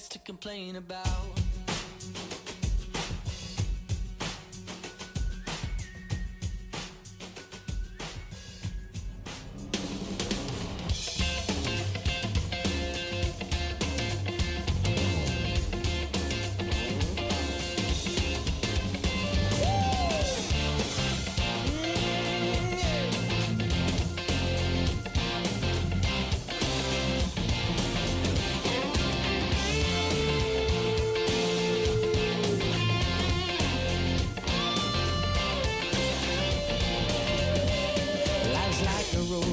less to complain about.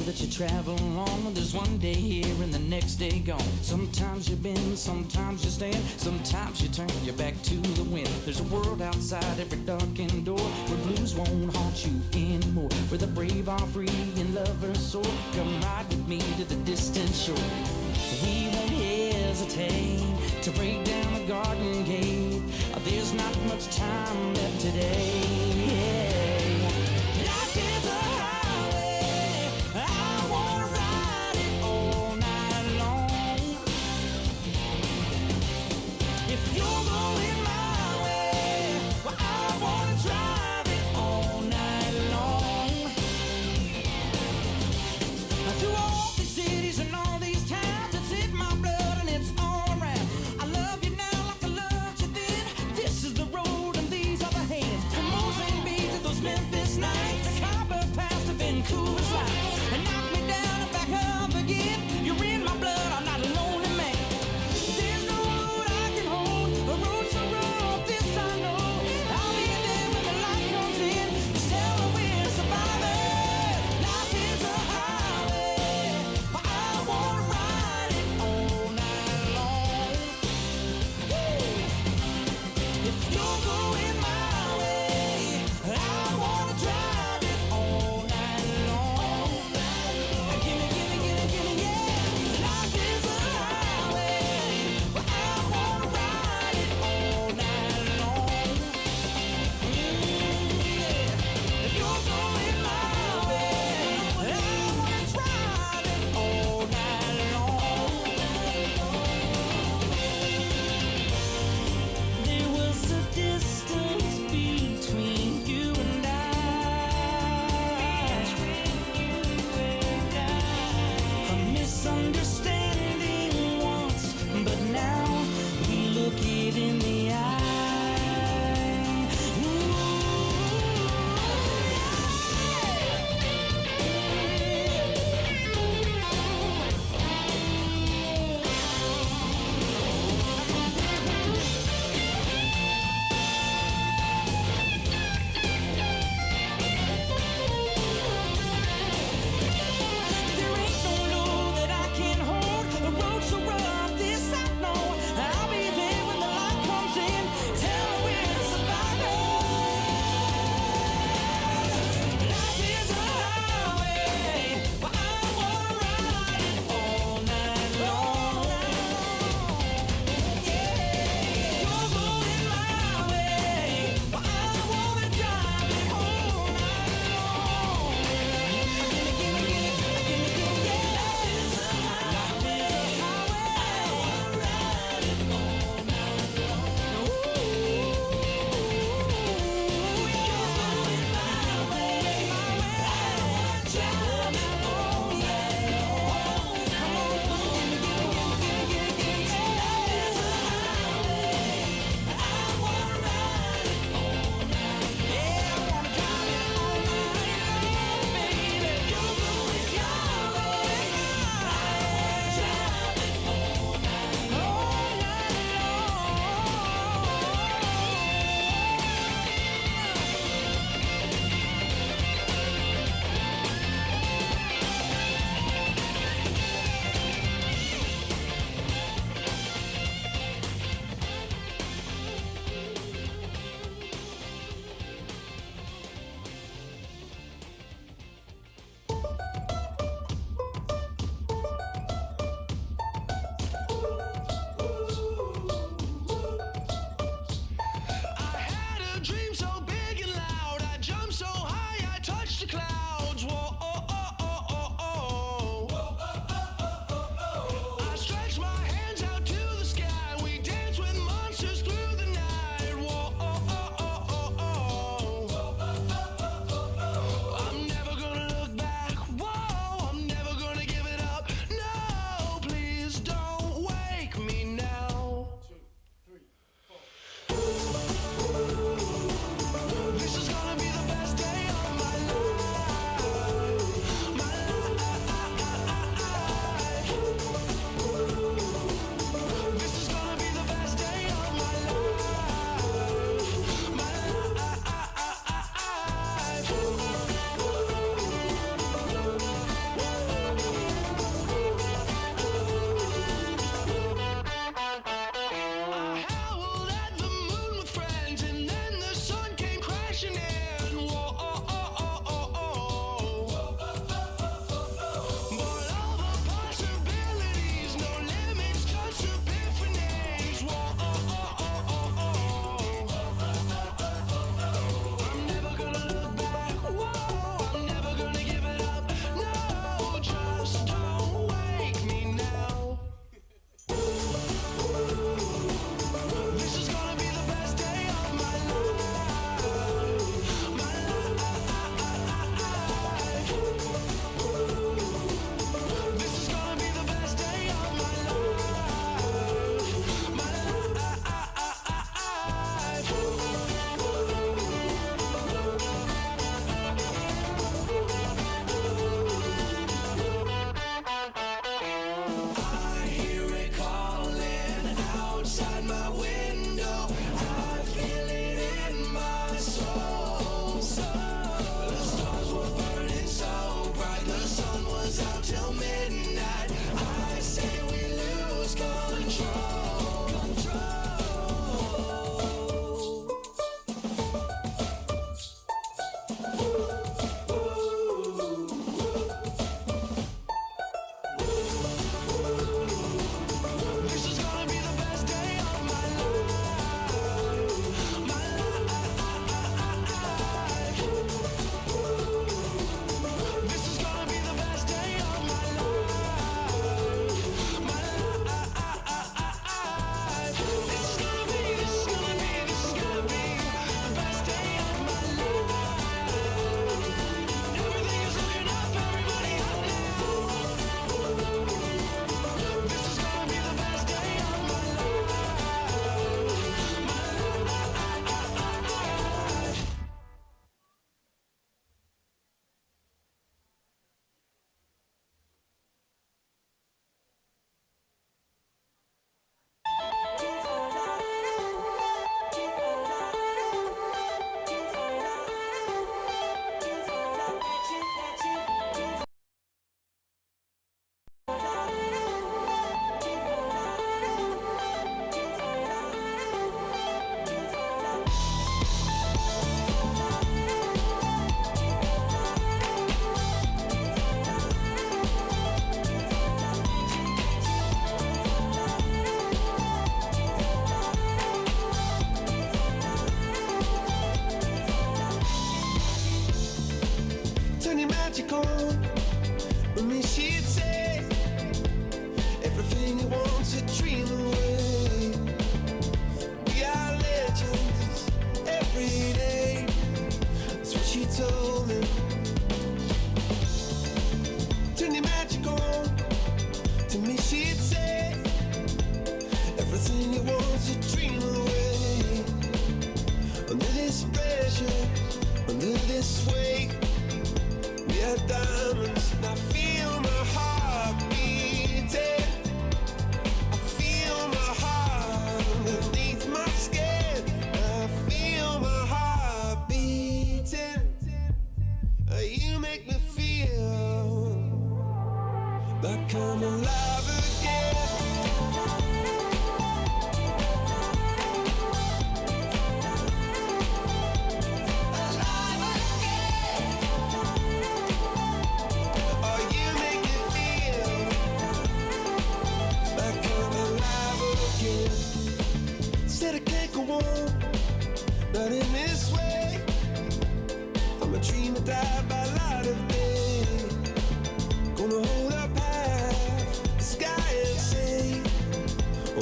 That you travel along, there's one day here and the next day gone. Sometimes you bend, sometimes you stand, sometimes you turn your back to the wind. There's a world outside every darkened door where blues won't haunt you anymore, where the brave are free and lovers soar. Come ride with me to the distant shore. We won't hesitate to break down the garden gate. There's not much time left today. Life is a highway, I wanna ride it all night long. If you're going my way, well, I wanna drive it all night long. Through all these cities and all these towns, it's in my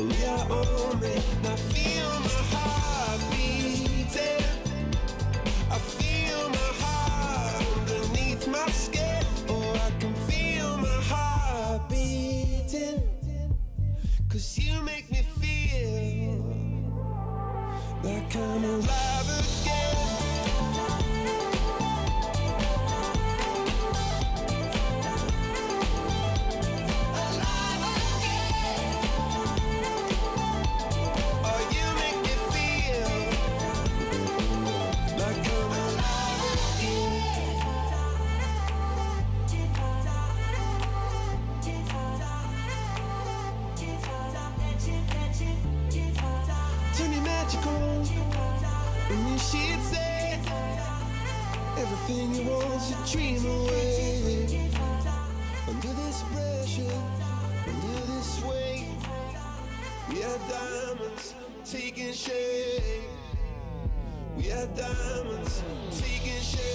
only I own me. Now feel my heart beating. I feel my heart underneath my skin. Oh, I can feel my heart beating. 'Cause you make me feel like I'm alive again. She'd say everything you want to dream away. Under this pressure, under this weight, we are diamonds taking shape. We are diamonds taking shape.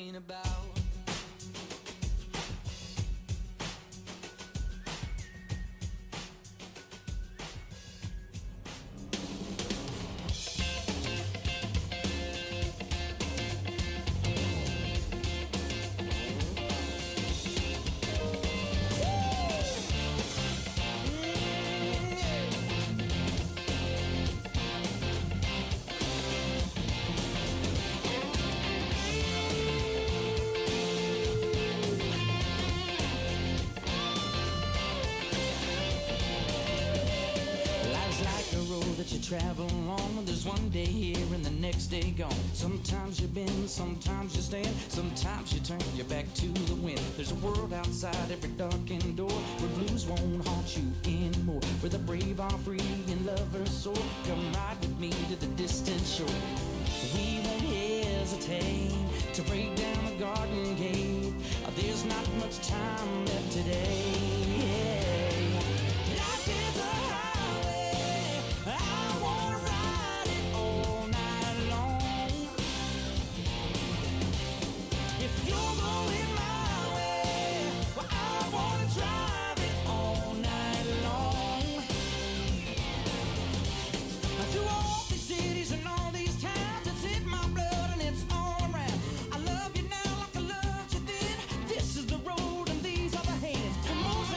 ain't about. That you travel along. There's one day here and the next day gone. Sometimes you bend, sometimes you stand, sometimes you turn your back to the wind. There's a world outside every darkened door where blues won't haunt you anymore, where the brave are free and lovers soar. Come ride with me to the distant shore. We won't hesitate to break down the garden gate. There's not much time left today. Life is a highway, I wanna ride it all night long. If you're going my way, well, I wanna drive it all night long. Through all these cities and all these towns, it's in my blood and it's all around. I love you now like I loved you then. This is the road and these are the hands. For most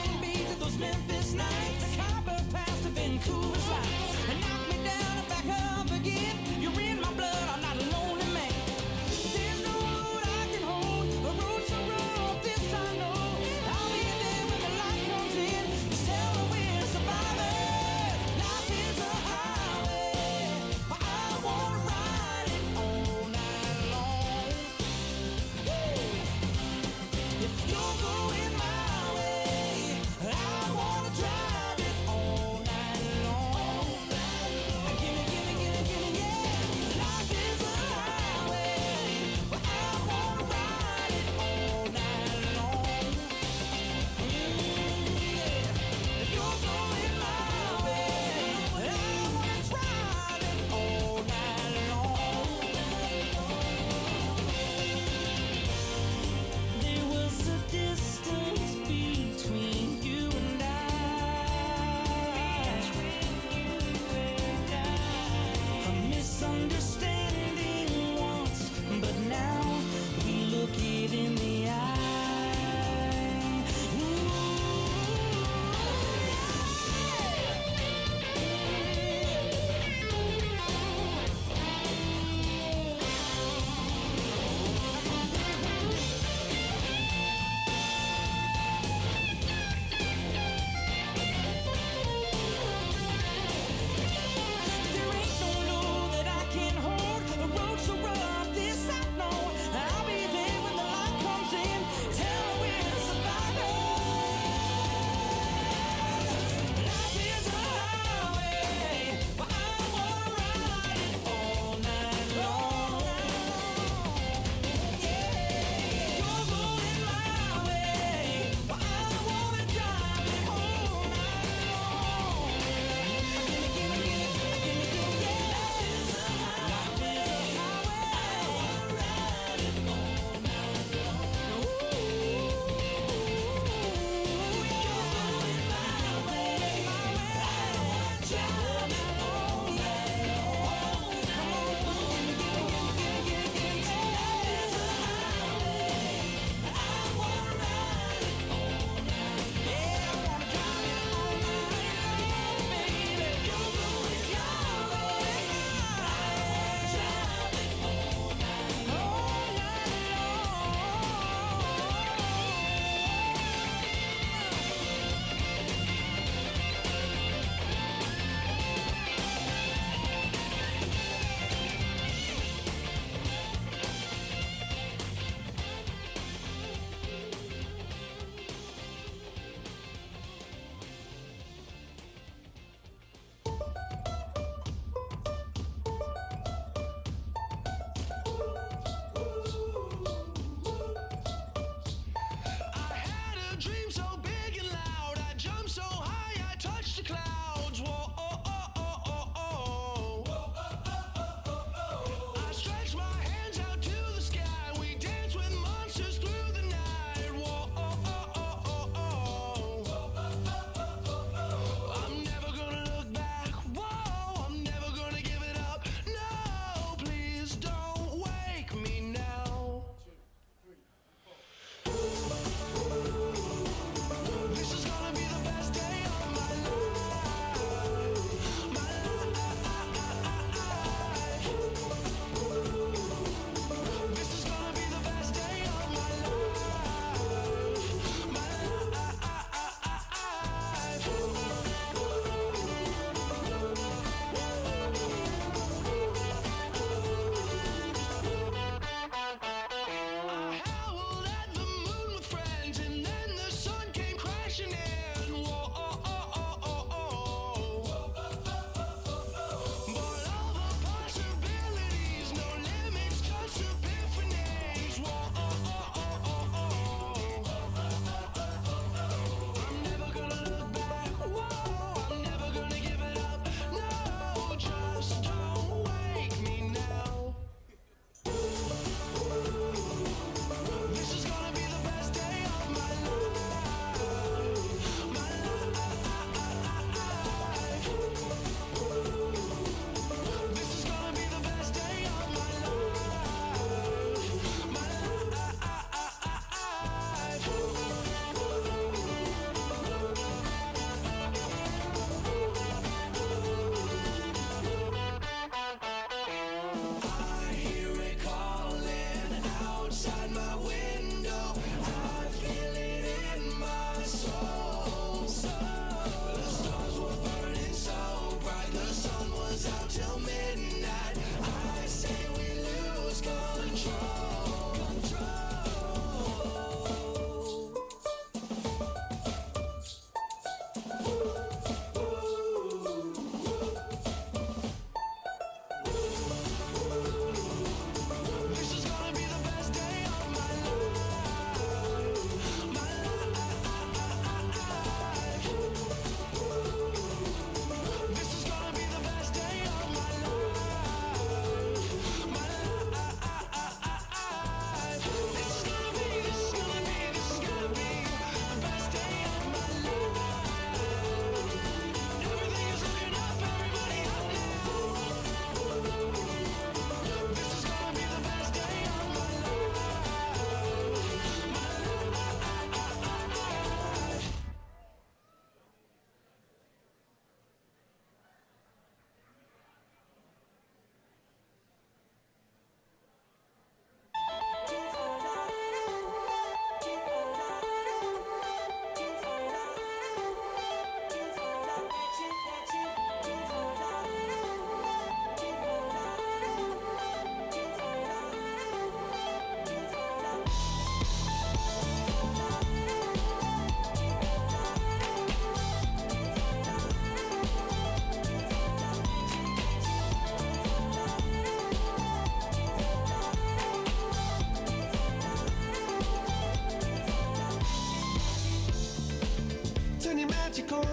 magical.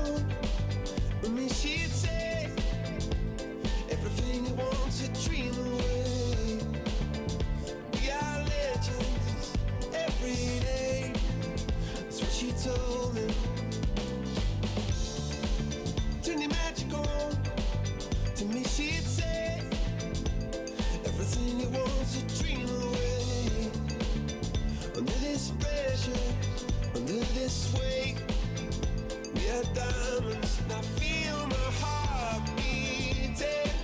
With me, she'd say everything you want to dream away. We are legends every day. That's what she told me. Turn your magic on. To me, she'd say everything you want to dream away. Under this pressure, under this weight, we are diamonds. And I feel my heart beating.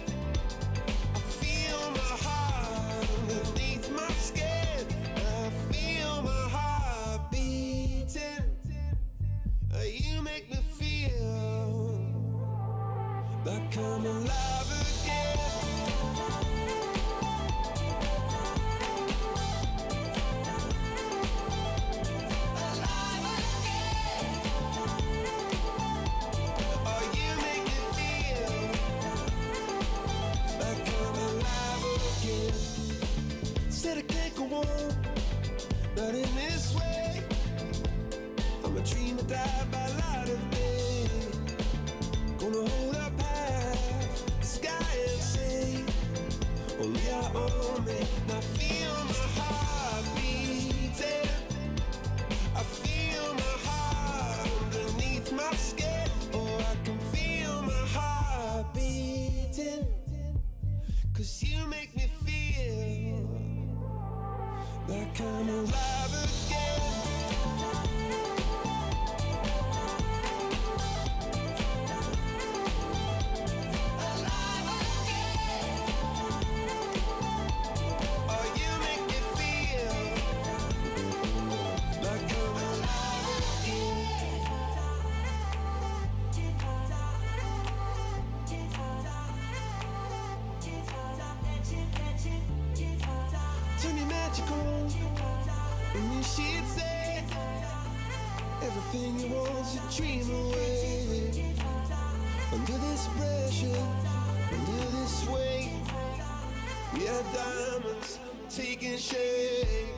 I feel my heart underneath my skin. I feel my heart beating. You make me feel like I'm alive again. Not in this way. I'm a dreamer, die by light of day. Gonna hold up half the sky and say, only I own it. And I feel my heart beating. I feel my heart underneath my skin. Oh, I can feel my heart beating. 'Cause you make me feel like I'm alive again. Alive again. Oh, you make me feel like I'm alive again. Turn your magic on. And she'd say everything you want to dream away. Under this pressure, under this weight, we are diamonds taking shape.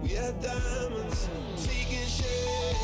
We are diamonds taking shape.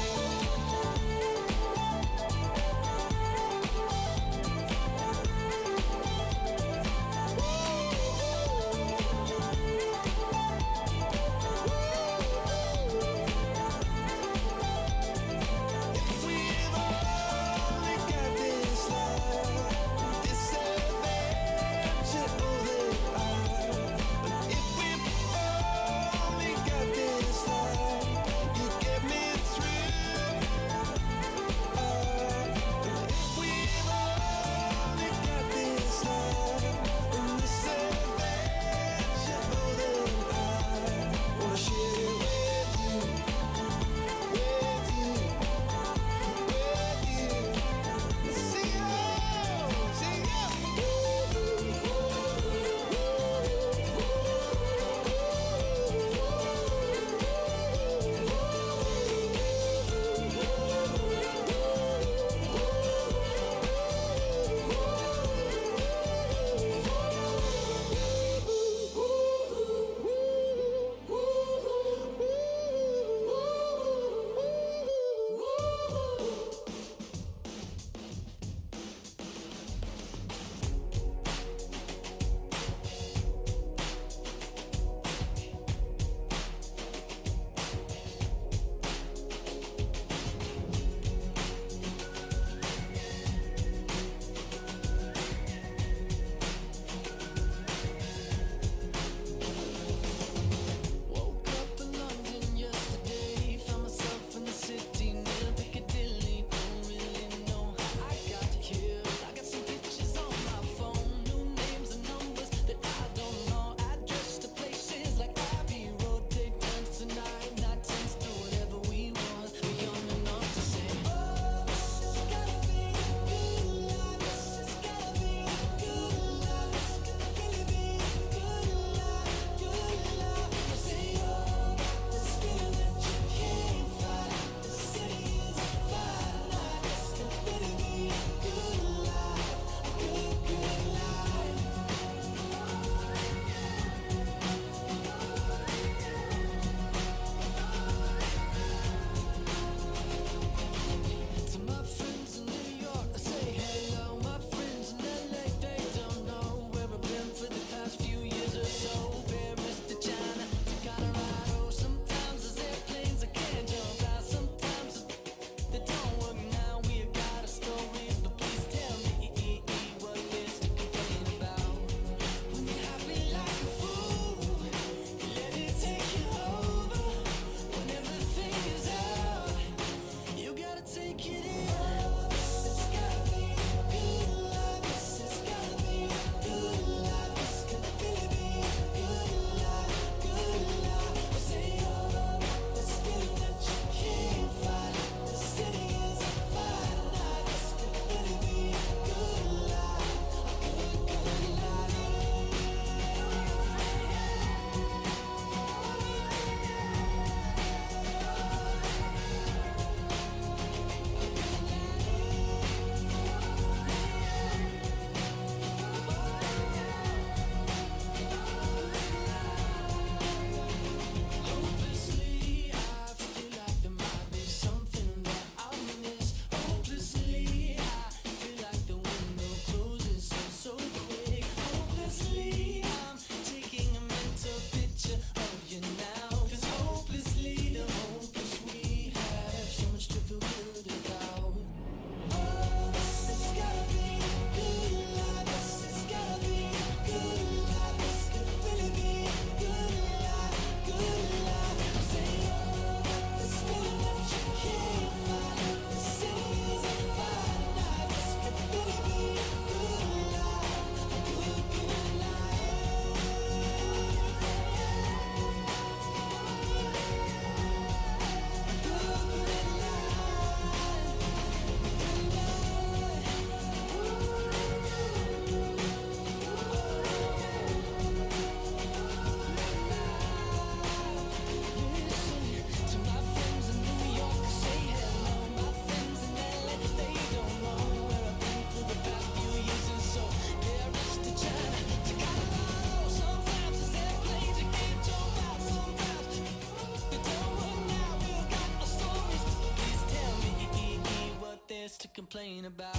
this to complain about.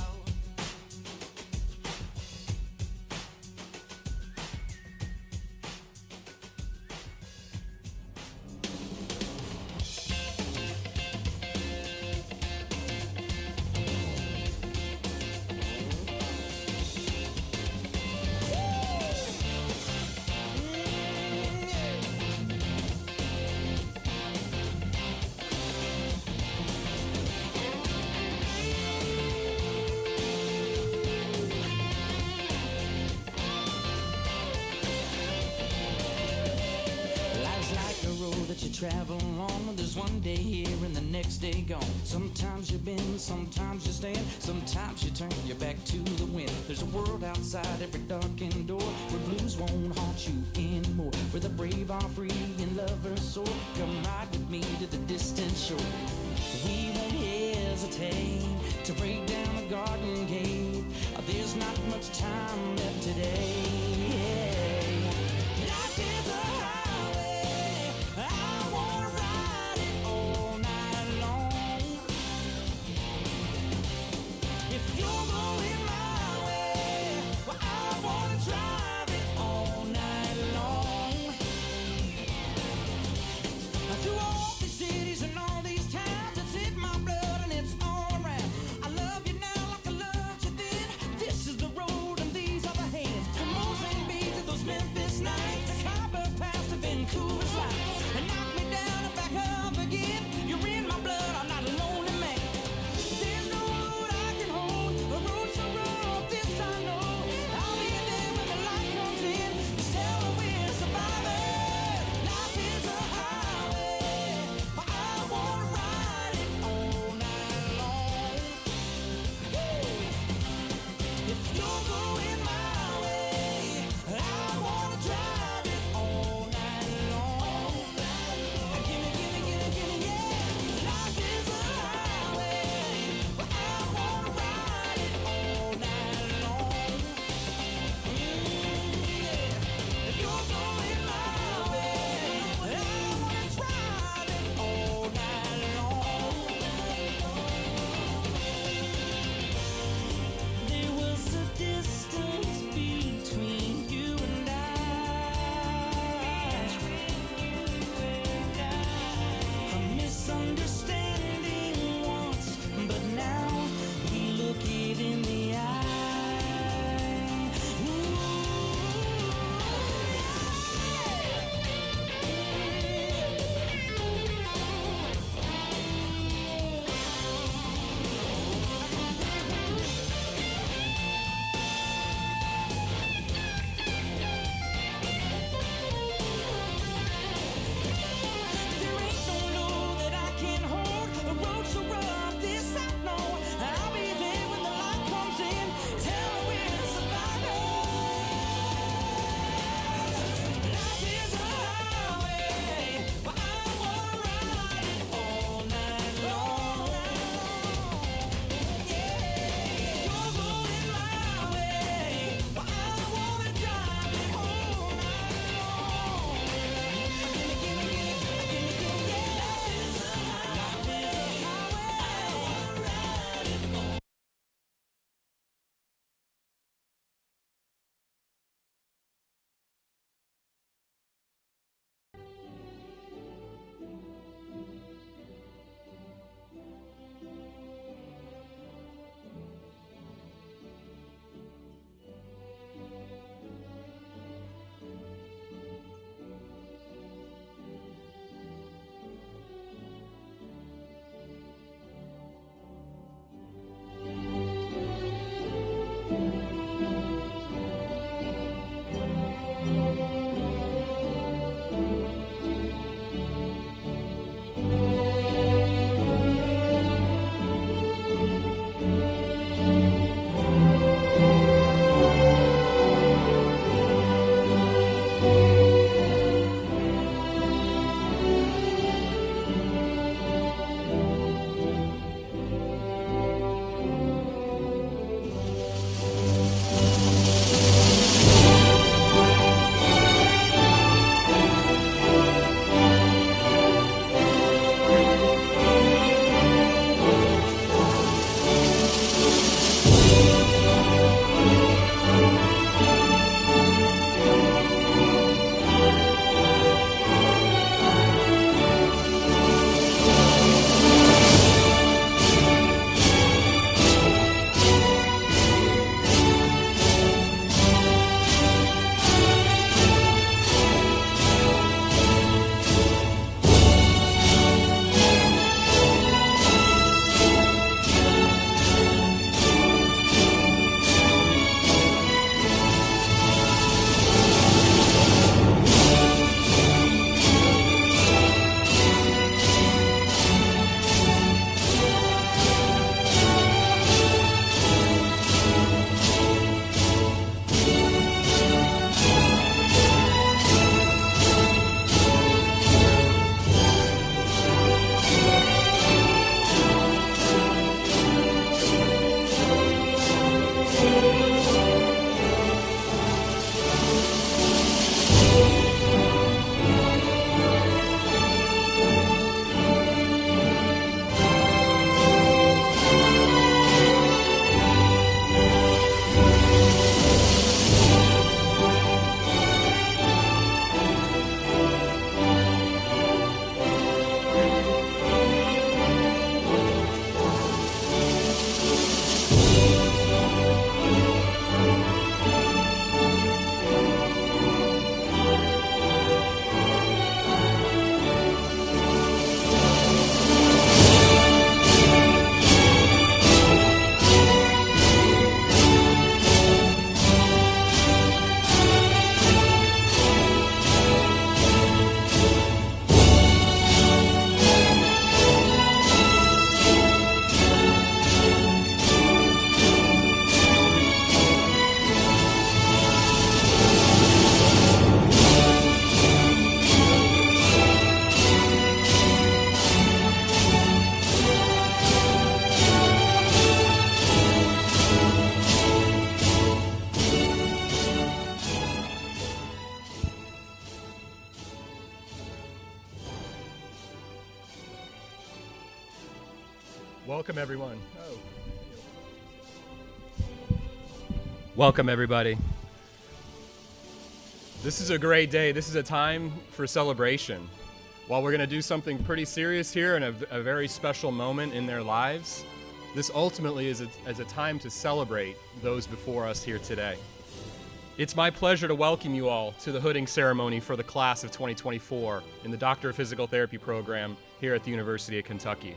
That you travel along, there's one day here and the next day gone. Sometimes you bend, sometimes you stand, sometimes you turn your back to the wind. There's a world outside every darkened door where blues won't haunt you anymore, where the brave are free and lovers soar. Come ride with me to the distant shore. We won't hesitate to break down the garden gate. There's not much time left today. Life is a highway, I wanna ride it all night long. If you're going my way, well, I wanna drive it all night long. Through all these cities and all these towns, it's in my blood and it's all Welcome, everyone. Welcome, everybody. This is a great day. This is a time for celebration. While we're going to do something pretty serious here and a very special moment in their lives, this ultimately is a time to celebrate those before us here today. It's my pleasure to welcome you all to the hooding ceremony for the class of 2024 in the Doctor of Physical Therapy program here at the University of Kentucky.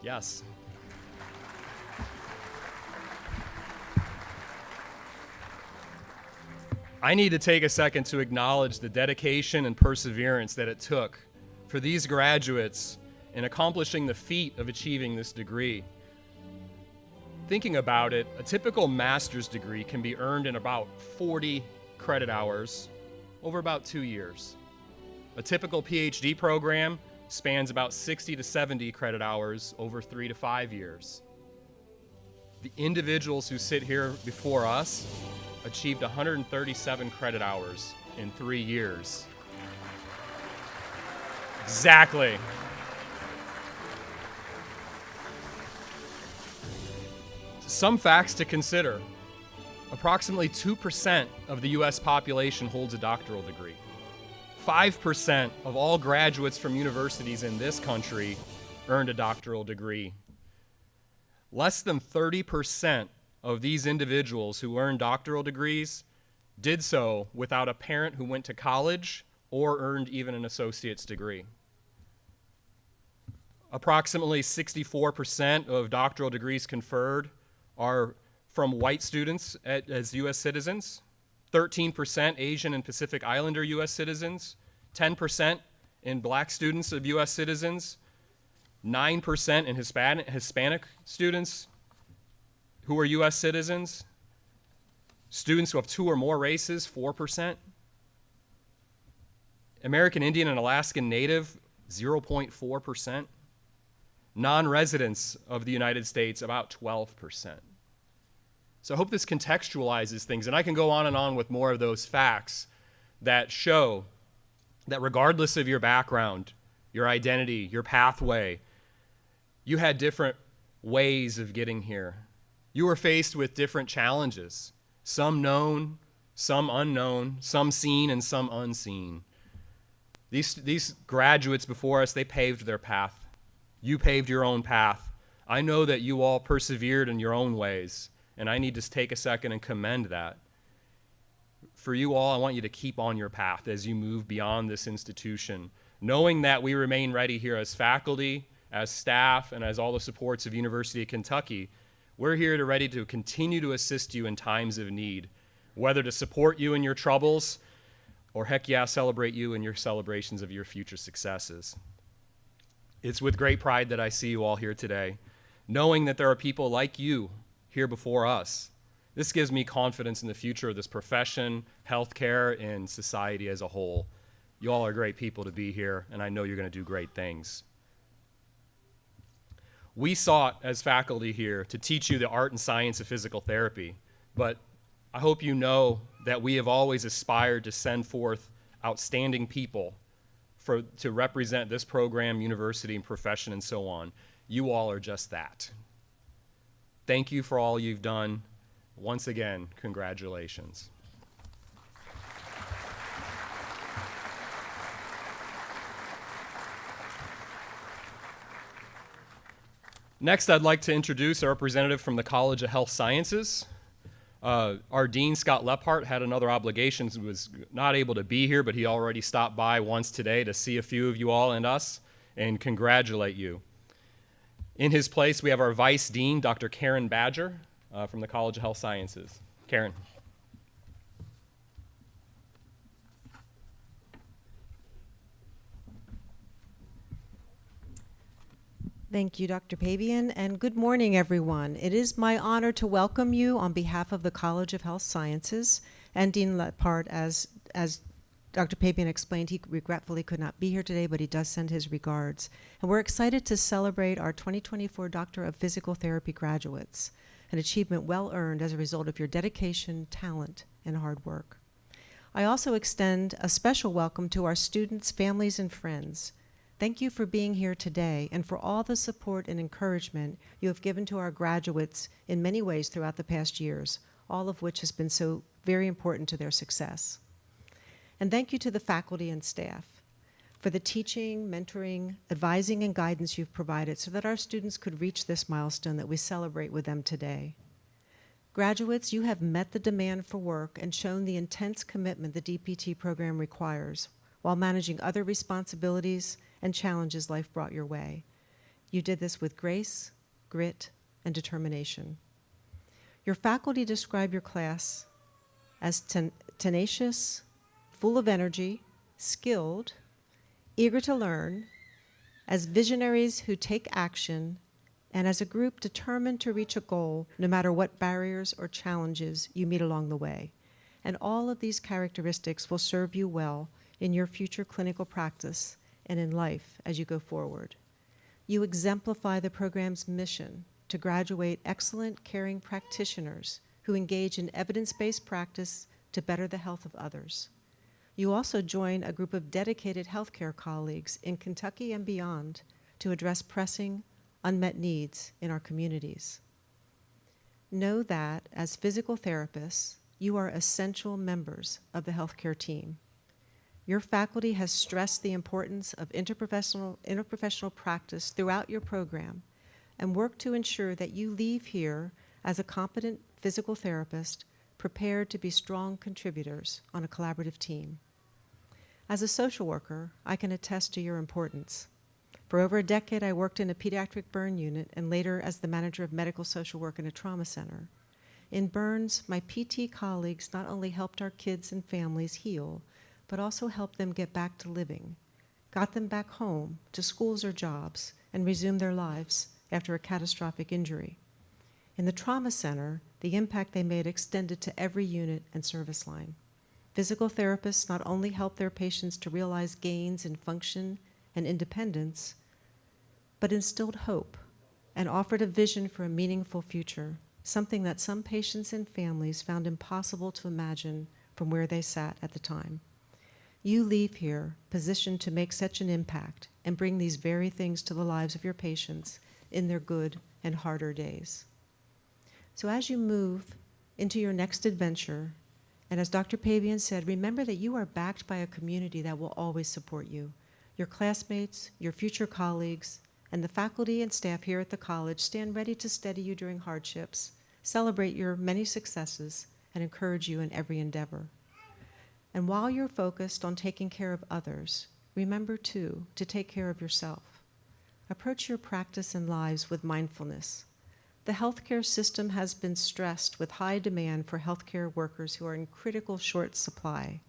Yes. I need to take a second to acknowledge the dedication and perseverance that it took for these graduates in accomplishing the feat of achieving this degree. Thinking about it, a typical master's degree can be earned in about 40 credit hours over about 2 years. A typical PhD program spans about 60 to 70 credit hours over 3 to 5 years. The individuals who sit here before us achieved 137 credit hours in 3 years. Exactly. Some facts to consider. Approximately 2% of the US population holds a doctoral degree. 5% of all graduates from universities in this country earned a doctoral degree. Less than 30% of these individuals who earned doctoral degrees did so without a parent who went to college or earned even an associate's degree. Approximately 64% of doctoral degrees conferred are from white students as U.S. citizens, 13% Asian and Pacific Islander U.S. citizens, 10% in black students of U.S. citizens, 9% in Hispanic students who are U.S. citizens, students who have 2 or more races, 4%, American Indian and Alaskan Native, 0.4%, non-residents of the United States, about 12%. So I hope this contextualizes things, and I can go on and on with more of those facts that show that regardless of your background, your identity, your pathway, you had different ways of getting here. You were faced with different challenges, some known, some unknown, some seen and some unseen. These graduates before us, they paved their path. You paved your own path. I know that you all persevered in your own ways, and I need to take a second and commend that. For you all, I want you to keep on your path as you move beyond this institution, knowing that we remain ready here as faculty, as staff, and as all the supports of University of Kentucky. We're here ready to continue to assist you in times of need, whether to support you in your troubles or, heck yeah, celebrate you in your celebrations of your future successes. It's with great pride that I see you all here today, knowing that there are people like you here before us. This gives me confidence in the future of this profession, healthcare, and society as a whole. You all are great people to be here, and I know you're going to do great things. We sought, as faculty here, to teach you the art and science of physical therapy, but I hope you know that we have always aspired to send forth outstanding people to represent this program, university, and profession, and so on. You all are just that. Thank you for all you've done. Once again, congratulations. Next, I'd like to introduce a representative from the College of Health Sciences. Our Dean, Scott Lephart, had another obligation, was not able to be here, but he already stopped by once today to see a few of you all and us and congratulate you. In his place, we have our Vice Dean, Dr. Karen Badger, from the College of Health Sciences. Karen. Thank you, Dr. Pavian, and good morning, everyone. It is my honor to welcome you on behalf of the College of Health Sciences and Dean Lephart. As Dr. Pavian explained, he regretfully could not be here today, but he does send his regards. And we're excited to celebrate our 2024 Doctor of Physical Therapy graduates, an achievement well earned as a result of your dedication, talent, and hard work. I also extend a special welcome to our students, families, and friends. Thank you for being here today and for all the support and encouragement you have given to our graduates in many ways throughout the past years, all of which has been so very important to their success. And thank you to the faculty and staff for the teaching, mentoring, advising, and guidance you've provided so that our students could reach this milestone that we celebrate with them today. Graduates, you have met the demand for work and shown the intense commitment the DPT program requires while managing other responsibilities and challenges life brought your way. You did this with grace, grit, and determination. Your faculty describe your class as tenacious, full of energy, skilled, eager to learn, as visionaries who take action, and as a group determined to reach a goal no matter what barriers or challenges you meet along the way. And all of these characteristics will serve you well in your future clinical practice and in life as you go forward. You exemplify the program's mission to graduate excellent, caring practitioners who engage in evidence-based practice to better the health of others. You also join a group of dedicated healthcare colleagues in Kentucky and beyond to address pressing, unmet needs in our communities. Know that, as physical therapists, you are essential members of the healthcare team. Your faculty has stressed the importance of interprofessional practice throughout your program and worked to ensure that you leave here as a competent physical therapist prepared to be strong contributors on a collaborative team. As a social worker, I can attest to your importance. For over a decade, I worked in a pediatric burn unit and later as the manager of medical social work in a trauma center. In burns, my PT colleagues not only helped our kids and families heal, but also helped them get back to living, got them back home to schools or jobs, and resumed their lives after a catastrophic injury. In the trauma center, the impact they made extended to every unit and service line. Physical therapists not only help their patients to realize gains in function and independence, but instilled hope and offered a vision for a meaningful future, something that some patients and families found impossible to imagine from where they sat at the time. You leave here positioned to make such an impact and bring these very things to the lives of your patients in their good and harder days. So as you move into your next adventure, and as Dr. Pabian said, remember that you are backed by a community that will always support you. Your classmates, your future colleagues, and the faculty and staff here at the college stand ready to steady you during hardships, celebrate your many successes, and encourage you in every endeavor. And while you're focused on taking care of others, remember, too, to take care of yourself. Approach your practice and lives with mindfulness. The healthcare system has been stressed with high demand for healthcare workers who are in critical short supply,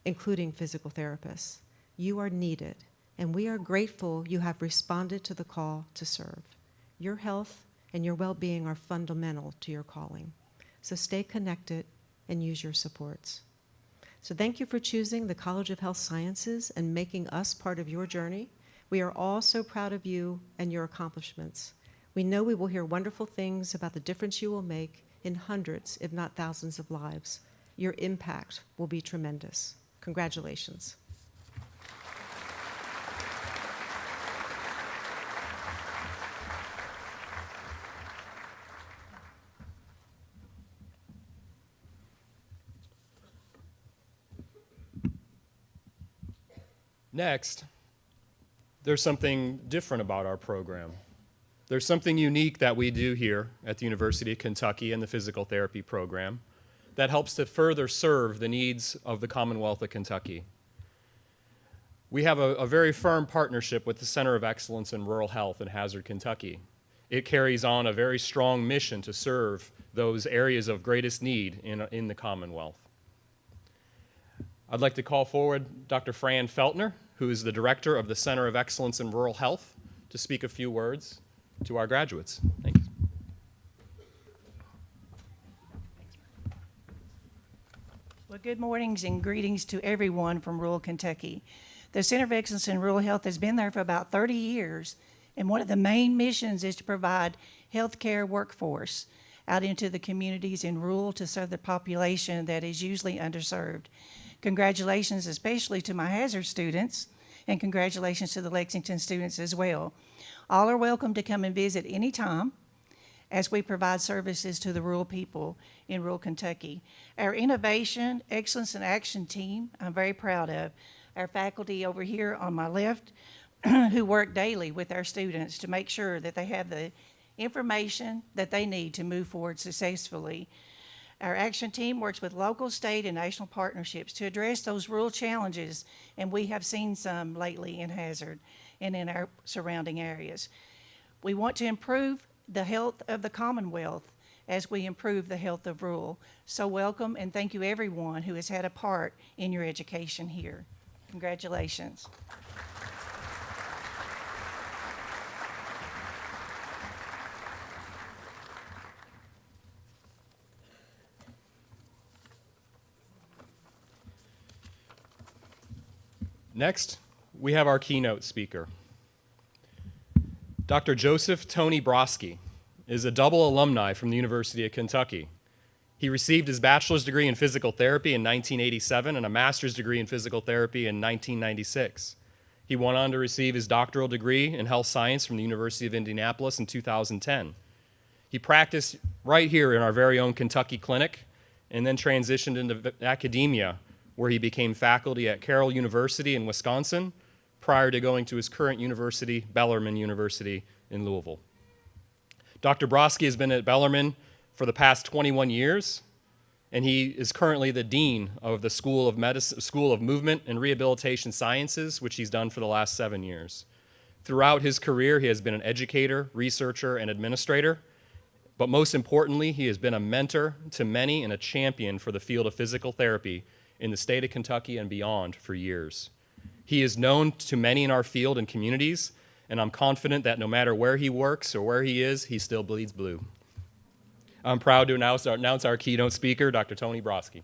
including physical therapists. You are needed, and we are grateful you have responded to the call to serve. Your health and your well-being are fundamental to your calling. So stay connected and use your supports. So thank you for choosing the College of Health Sciences and making us part of your journey. We are all so proud of you and your accomplishments. We know we will hear wonderful things about the difference you will make in hundreds, if not thousands, of lives. Your impact will be tremendous. Congratulations. Next, there's something different about our program. There's something unique that we do here at the University of Kentucky in the physical therapy program that helps to further serve the needs of the Commonwealth of Kentucky. We have a very firm partnership with the Center of Excellence in Rural Health in Hazard, Kentucky. It carries on a very strong mission to serve those areas of greatest need in the Commonwealth. I'd like to call forward Dr. Fran Feltner, who is the Director of the Center of Excellence in Rural Health, to speak a few words to our graduates. Thank you. Well, good mornings and greetings to everyone from rural Kentucky. The Center of Excellence in Rural Health has been there for about 30 years, and one of the main missions is to provide healthcare workforce out into the communities in rural to serve the population that is usually underserved. Congratulations especially to my hazard students and congratulations to the Lexington students as well. All are welcome to come and visit anytime as we provide services to the rural people in rural Kentucky. Our Innovation, Excellence, and Action team, I'm very proud of. Our faculty over here on my left who work daily with our students to make sure that they have the information that they need to move forward successfully. Our action team works with local, state, and national partnerships to address those rural challenges, and we have seen some lately in Hazard and in our surrounding areas. We want to improve the health of the Commonwealth as we improve the health of rural. So welcome, and thank you everyone who has had a part in your education here. Congratulations. Next, we have our keynote speaker. Dr. Joseph Tony Broski is a double alumni from the University of Kentucky. He received his bachelor's degree in physical therapy in 1987 and a master's degree in physical therapy in 1996. He went on to receive his doctoral degree in health science from the University of Indianapolis in 2010. He practiced right here in our very own Kentucky clinic and then transitioned into academia, where he became faculty at Carroll University in Wisconsin prior to going to his current university, Bellarmine University in Louisville. Dr. Broski has been at Bellarmine for the past 21 years, and he is currently the dean of the School of Movement and Rehabilitation Sciences, which he's done for the last 7 years. Throughout his career, he has been an educator, researcher, and administrator, but most importantly, he has been a mentor to many and a champion for the field of physical therapy in the state of Kentucky and beyond for years. He is known to many in our field and communities, and I'm confident that no matter where he works or where he is, he still bleeds blue. I'm proud to announce our keynote speaker, Dr. Tony Broski.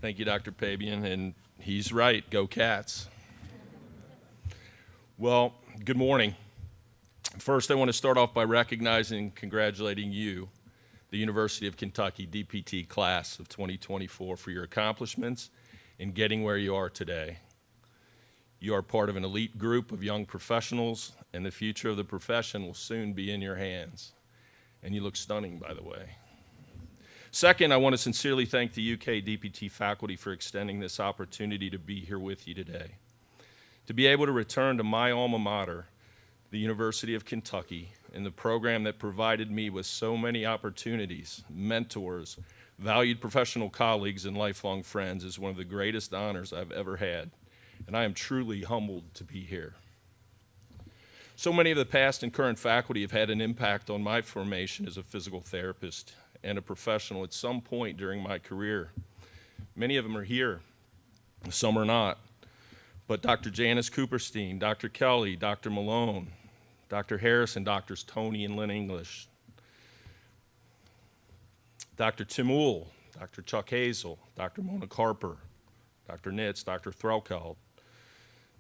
Thank you, Dr. Pabian, and he's right, go Cats. Well, good morning. First, I want to start off by recognizing and congratulating you, the University of Kentucky DPT class of 2024, for your accomplishments in getting where you are today. You are part of an elite group of young professionals, and the future of the profession will soon be in your hands. And you look stunning, by the way. Second, I want to sincerely thank the UK DPT faculty for extending this opportunity to be here with you today. To be able to return to my alma mater, the University of Kentucky, and the program that provided me with so many opportunities, mentors, valued professional colleagues, and lifelong friends is one of the greatest honors I've ever had, and I am truly humbled to be here. So many of the past and current faculty have had an impact on my formation as a physical therapist and a professional at some point during my career. Many of them are here, some are not. But Dr. Janice Cooperstein, Dr. Kelly, Dr. Malone, Dr. Harris, and Drs. Tony and Lynn English, Dr. Tim Uhl, Dr. Chuck Hazel, Dr. Mona Carper, Dr. Nitz, Dr. Threlkeld.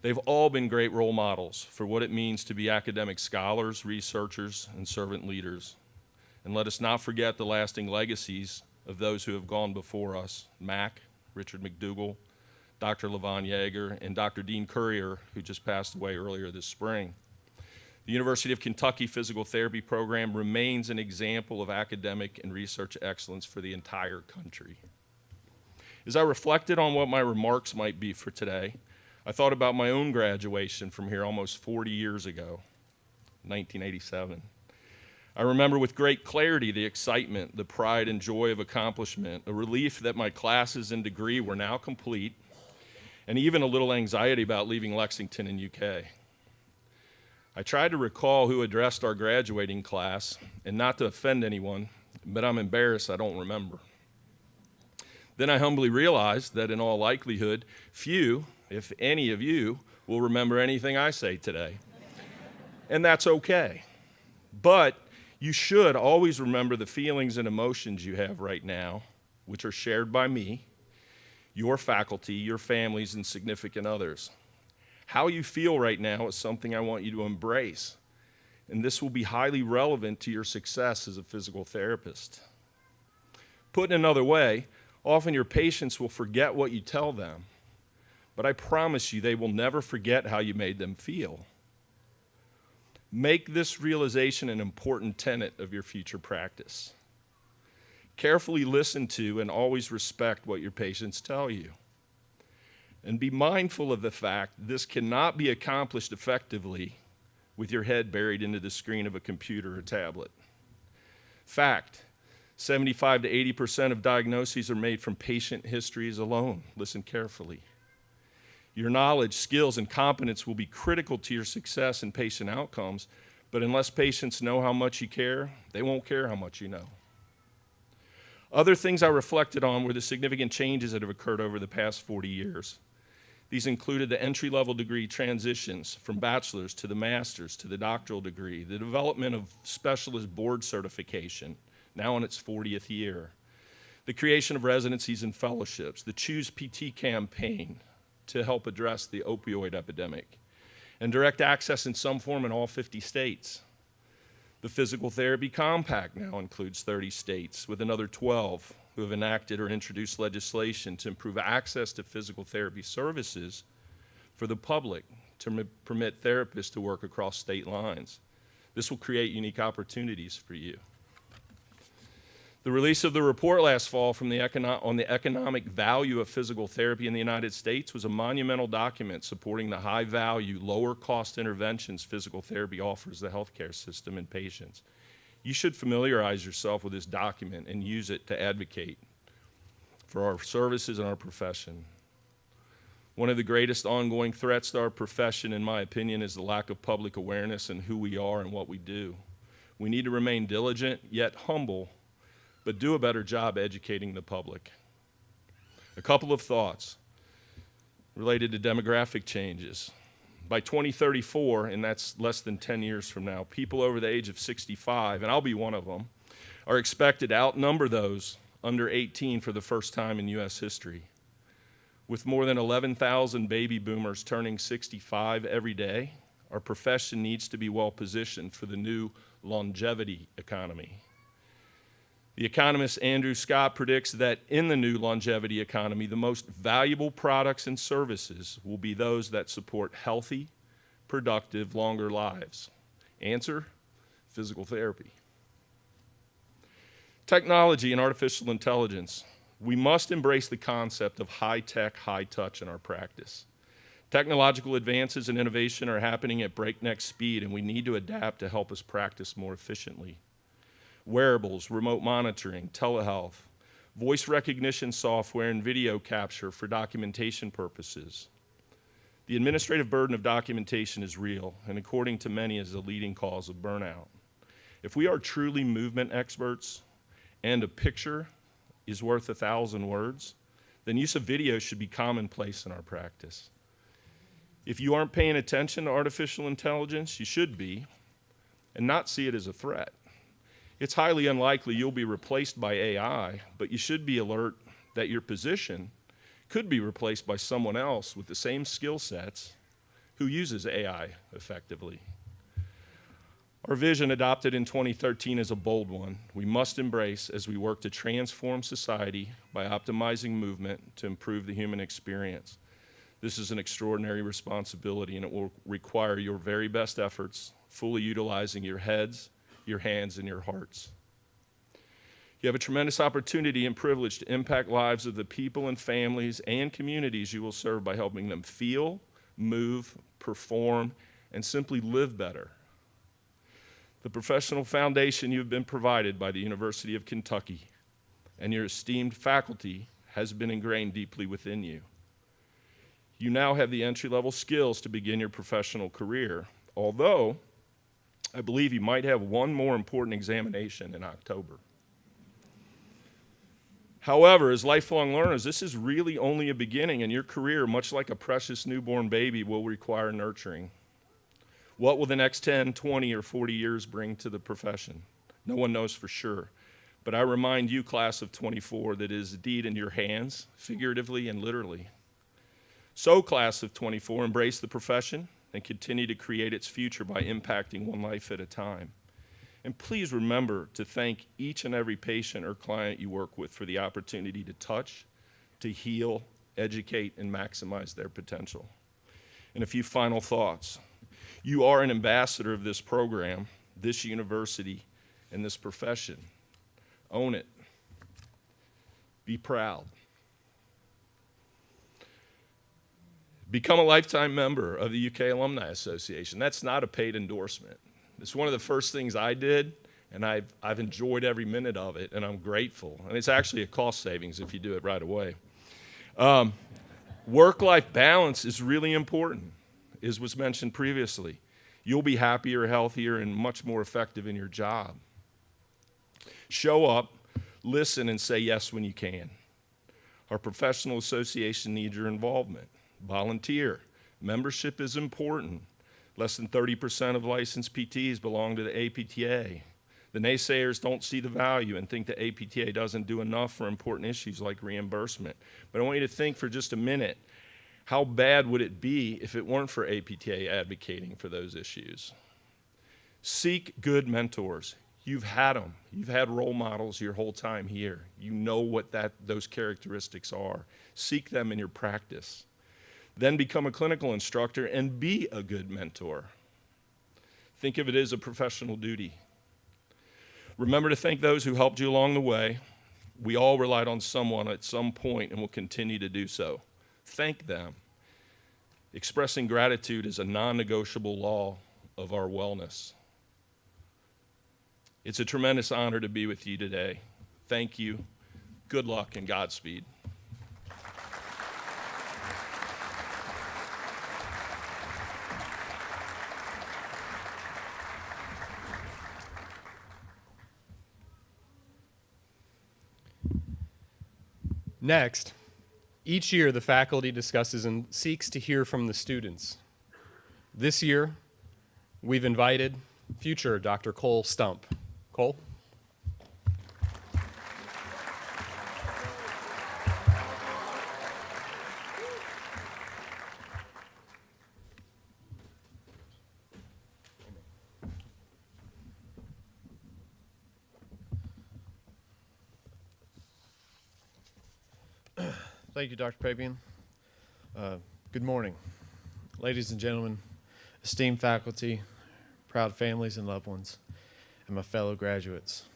They've all been great role models for what it means to be academic scholars, researchers, and servant leaders. And let us not forget the lasting legacies of those who have gone before us, Mac, Richard McDougall, Dr. Levon Yeager, and Dr. Dean Currier, who just passed away earlier this spring. The University of Kentucky Physical Therapy Program remains an example of academic and research excellence for the entire country. As I reflected on what my remarks might be for today, I thought about my own graduation from here almost 40 years ago, 1987. I remember with great clarity the excitement, the pride and joy of accomplishment, a relief that my classes and degree were now complete, and even a little anxiety about leaving Lexington in UK. I tried to recall who addressed our graduating class, and not to offend anyone, but I'm embarrassed I don't remember. Then I humbly realized that in all likelihood, few, if any of you, will remember anything I say today. And that's okay. But you should always remember the feelings and emotions you have right now, which are shared by me, your faculty, your families, and significant others. How you feel right now is something I want you to embrace, and this will be highly relevant to your success as a physical therapist. Put in another way, often your patients will forget what you tell them, but I promise you they will never forget how you made them feel. Make this realization an important tenet of your future practice. Carefully listen to and always respect what your patients tell you. And be mindful of the fact this cannot be accomplished effectively with your head buried into the screen of a computer or tablet. Fact, 75 to 80% of diagnoses are made from patient histories alone. Listen carefully. Your knowledge, skills, and competence will be critical to your success in patient outcomes, but unless patients know how much you care, they won't care how much you know. Other things I reflected on were the significant changes that have occurred over the past 40 years. These included the entry-level degree transitions from bachelor's to the master's to the doctoral degree, the development of specialist board certification, now in its 40th year, the creation of residencies and fellowships, the Choose PT campaign to help address the opioid epidemic, and direct access in some form in all 50 states. The Physical Therapy Compact now includes 30 states, with another 12 who have enacted or introduced legislation to improve access to physical therapy services for the public to permit therapists to work across state lines. This will create unique opportunities for you. The release of the report last fall from on the economic value of physical therapy in the United States was a monumental document supporting the high-value, lower-cost interventions physical therapy offers the healthcare system and patients. You should familiarize yourself with this document and use it to advocate for our services and our profession. One of the greatest ongoing threats to our profession, in my opinion, is the lack of public awareness in who we are and what we do. We need to remain diligent, yet humble, but do a better job educating the public. A couple of thoughts related to demographic changes. By 2034, and that's less than 10 years from now, people over the age of 65, and I'll be one of them, are expected to outnumber those under 18 for the first time in U.S. history. With more than 11,000 baby boomers turning 65 every day, our profession needs to be well positioned for the new longevity economy. The economist Andrew Scott predicts that in the new longevity economy, the most valuable products and services will be those that support healthy, productive, longer lives. Answer: physical therapy. Technology and artificial intelligence. We must embrace the concept of high-tech, high-touch in our practice. Technological advances and innovation are happening at breakneck speed, and we need to adapt to help us practice more efficiently. Wearables, remote monitoring, telehealth, voice recognition software, and video capture for documentation purposes. The administrative burden of documentation is real, and according to many is the leading cause of burnout. If we are truly movement experts, and a picture is worth 1,000 words, then use of video should be commonplace in our practice. If you aren't paying attention to artificial intelligence, you should be, and not see it as a threat. It's highly unlikely you'll be replaced by AI, but you should be alert that your position could be replaced by someone else with the same skill sets who uses AI effectively. Our vision, adopted in 2013, is a bold one. We must embrace as we work to transform society by optimizing movement to improve the human experience. This is an extraordinary responsibility, and it will require your very best efforts, fully utilizing your heads, your hands, and your hearts. You have a tremendous opportunity and privilege to impact lives of the people and families and communities you will serve by helping them feel, move, perform, and simply live better. The professional foundation you have been provided by the University of Kentucky and your esteemed faculty has been ingrained deeply within you. You now have the entry-level skills to begin your professional career, although I believe you might have one more important examination in October. However, as lifelong learners, this is really only a beginning, and your career, much like a precious newborn baby, will require nurturing. What will the next 10, 20, or 40 years bring to the profession? No one knows for sure. But I remind you, class of 24, that it is indeed in your hands, figuratively and literally. So, class of 24, embrace the profession and continue to create its future by impacting one life at a time. And please remember to thank each and every patient or client you work with for the opportunity to touch, to heal, educate, and maximize their potential. And a few final thoughts. You are an ambassador of this program, this university, and this profession. Own it. Be proud. Become a lifetime member of the UK Alumni Association. That's not a paid endorsement. It's one of the first things I did, and I've enjoyed every minute of it, and I'm grateful. And it's actually a cost savings if you do it right away. Work-life balance is really important, as was mentioned previously. You'll be happier, healthier, and much more effective in your job. Show up, listen, and say yes when you can. Our professional association needs your involvement. Volunteer. Membership is important. Less than 30% of licensed PTs belong to the APTA. The naysayers don't see the value and think the APTA doesn't do enough for important issues like reimbursement. But I want you to think for just a minute, how bad would it be if it weren't for APTA advocating for those issues? Seek good mentors. You've had them. You've had role models your whole time here. You know what those characteristics are. Seek them in your practice. Then become a clinical instructor and be a good mentor. Think of it as a professional duty. Remember to thank those who helped you along the way. We all relied on someone at some point and will continue to do so. Thank them. Expressing gratitude is a non-negotiable law of our wellness. It's a tremendous honor to be with you today. Thank you. Good luck and Godspeed. Next, each year the faculty discusses and seeks to hear from the students. This year, we've invited future Dr. Cole Stump. Cole? Thank you, Dr. Papian. Good morning, ladies and gentlemen, esteemed faculty, proud families and loved ones, and my fellow graduates.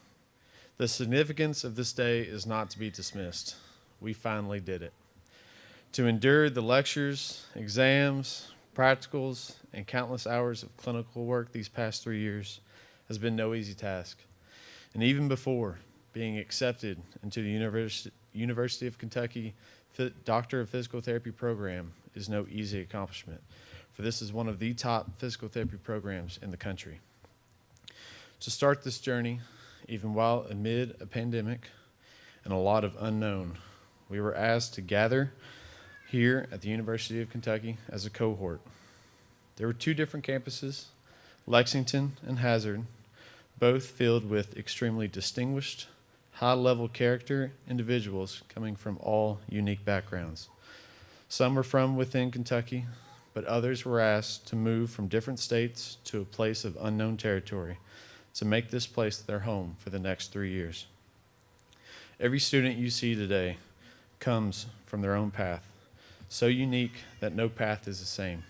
The significance of this day is not to be dismissed. We finally did it. To endure the lectures, exams, practicals, and countless hours of clinical work these past 3 years has been no easy task. And even before being accepted into the University of Kentucky Doctor of Physical Therapy program is no easy accomplishment, for this is one of the top physical therapy programs in the country. To start this journey, even while amid a pandemic and a lot of unknown, we were asked to gather here at the University of Kentucky as a cohort. There were 2 different campuses, Lexington and Hazard, both filled with extremely distinguished, high-level character individuals coming from all unique backgrounds. Some were from within Kentucky, but others were asked to move from different states to a place of unknown territory to make this place their home for the next 3 years. Every student you see today comes from their own path, so unique that no path is the same.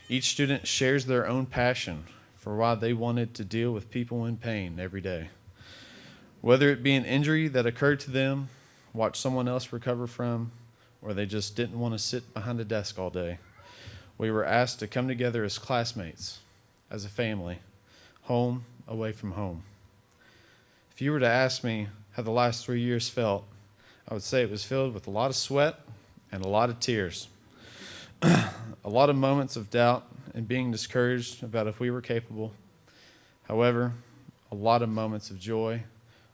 Each student shares their own passion for why they wanted to deal with people in pain every day. Whether it be an injury that occurred to them, watch someone else recover from, or they just didn't want to sit behind a desk all day, we were asked to come together as classmates, as a family, home away from home. If you were to ask me how the last 3 years felt, I would say it was filled with a lot of sweat and a lot of tears. A lot of moments of doubt and being discouraged about if we were capable. However, a lot of moments of joy,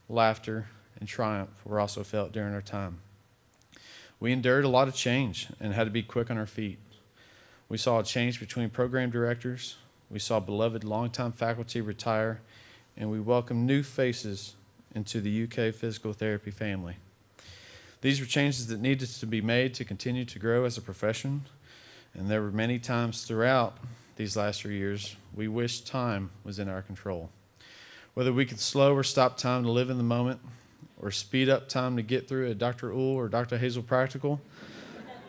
laughter, and triumph were also felt during our time. We endured a lot of change and had to be quick on our feet. We saw a change between program directors, we saw beloved longtime faculty retire, and we welcomed new faces into the UK physical therapy family. These were changes that needed to be made to continue to grow as a profession, and there were many times throughout these last 3 years we wished time was in our control. Whether we could slow or stop time to live in the moment, or speed up time to get through a Dr. Uhl or Dr. Hazel practical.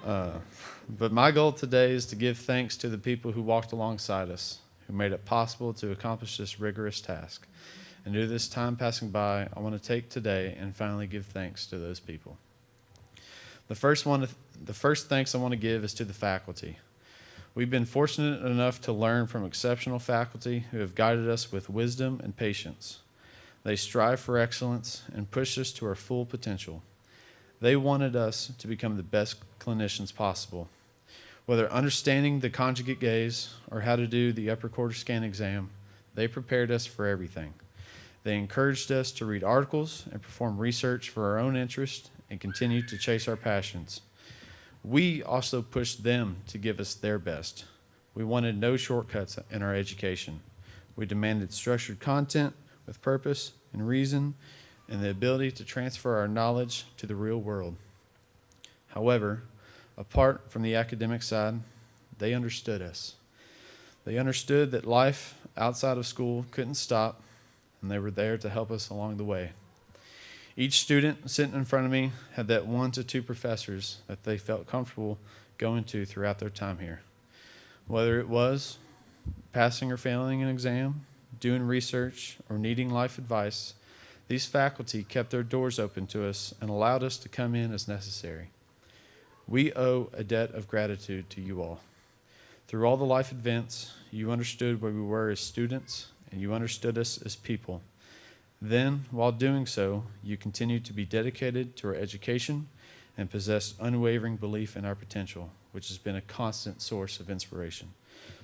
But my goal today is to give thanks to the people who walked alongside us, who made it possible to accomplish this rigorous task. And due to this time passing by, I want to take today and finally give thanks to those people. The first thanks I want to give is to the faculty. We've been fortunate enough to learn from exceptional faculty who have guided us with wisdom and patience. They strive for excellence and push us to our full potential. They wanted us to become the best clinicians possible. Whether understanding the conjugate gaze or how to do the upper quarter scan exam, they prepared us for everything. They encouraged us to read articles and perform research for our own interest and continue to chase our passions. We also pushed them to give us their best. We wanted no shortcuts in our education. We demanded structured content with purpose and reason and the ability to transfer our knowledge to the real world. However, apart from the academic side, they understood us. They understood that life outside of school couldn't stop, and they were there to help us along the way. Each student sitting in front of me had that 1 to 2 professors that they felt comfortable going to throughout their time here. Whether it was passing or failing an exam, doing research, or needing life advice, these faculty kept their doors open to us and allowed us to come in as necessary. We owe a debt of gratitude to you all. Through all the life events, you understood where we were as students, and you understood us as people. Then, while doing so, you continued to be dedicated to our education and possessed unwavering belief in our potential, which has been a constant source of inspiration.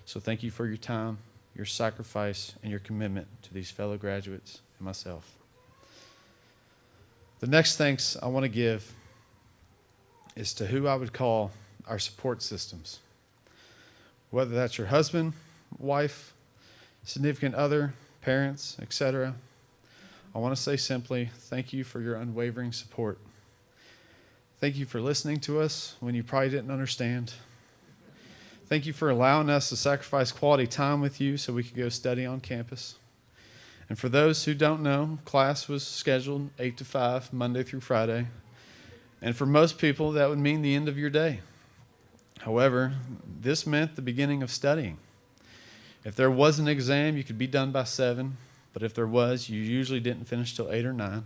So thank you for your time, your sacrifice, and your commitment to these fellow graduates and myself. The next thanks I want to give is to who I would call our support systems. Whether that's your husband, wife, significant other, parents, etc., I want to say simply, thank you for your unwavering support. Thank you for listening to us when you probably didn't understand. Thank you for allowing us to sacrifice quality time with you so we could go study on campus. And for those who don't know, class was scheduled 8 to 5, Monday through Friday. And for most people, that would mean the end of your day. However, this meant the beginning of studying. If there was an exam, you could be done by 7. But if there was, you usually didn't finish till 8 or 9.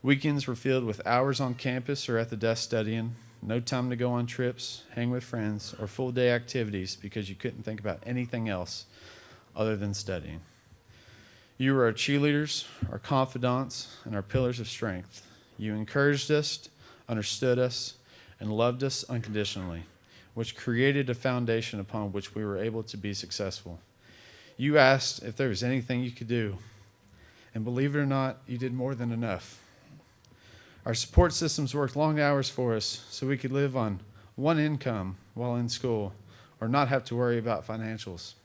Weekends were filled with hours on campus or at the desk studying, no time to go on trips, hang with friends, or full-day activities because you couldn't think about anything else other than studying. You were our cheerleaders, our confidants, and our pillars of strength. You encouraged us, understood us, and loved us unconditionally, which created a foundation upon which we were able to be successful. You asked if there was anything you could do, and believe it or not, you did more than enough. Our support systems worked long hours for us so we could live on one income while in school or not have to worry about financials.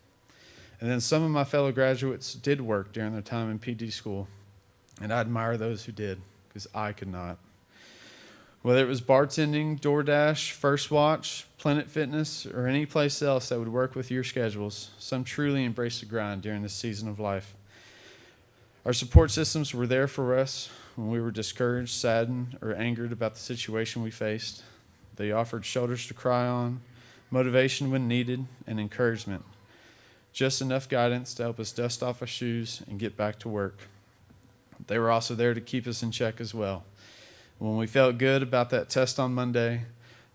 And then some of my fellow graduates did work during their time in PD school, and I admire those who did because I could not. Whether it was bartending, DoorDash, First Watch, Planet Fitness, or any place else that would work with your schedules, some truly embraced the grind during this season of life. Our support systems were there for us when we were discouraged, saddened, or angered about the situation we faced. They offered shoulders to cry on, motivation when needed, and encouragement. Just enough guidance to help us dust off our shoes and get back to work. They were also there to keep us in check as well. When we felt good about that test on Monday,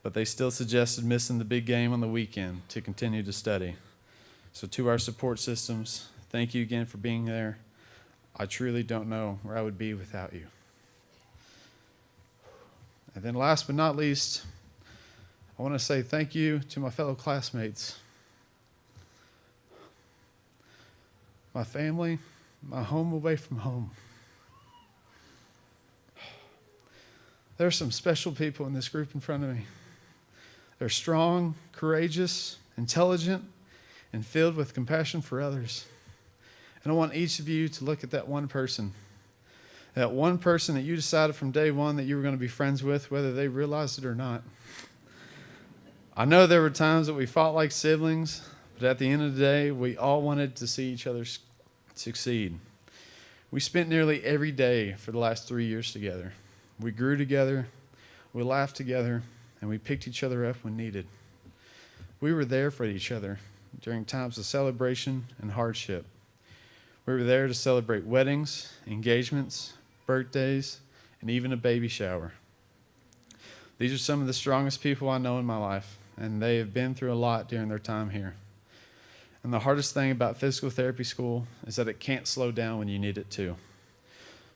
but they still suggested missing the big game on the weekend to continue to study. So to our support systems, thank you again for being there. I truly don't know where I would be without you. And then last but not least, I want to say thank you to my fellow classmates, my family, my home away from home. There are some special people in this group in front of me. They're strong, courageous, intelligent, and filled with compassion for others. And I want each of you to look at that one person That one person that you decided from day one that you were going to be friends with, whether they realized it or not. I know there were times that we fought like siblings, but at the end of the day, we all wanted to see each other succeed. We spent nearly every day for the last 3 years together. We grew together, we laughed together, and we picked each other up when needed. We were there for each other during times of celebration and hardship. We were there to celebrate weddings, engagements, birthdays, and even a baby shower. These are some of the strongest people I know in my life, and they have been through a lot during their time here. And the hardest thing about physical therapy school is that it can't slow down when you need it to.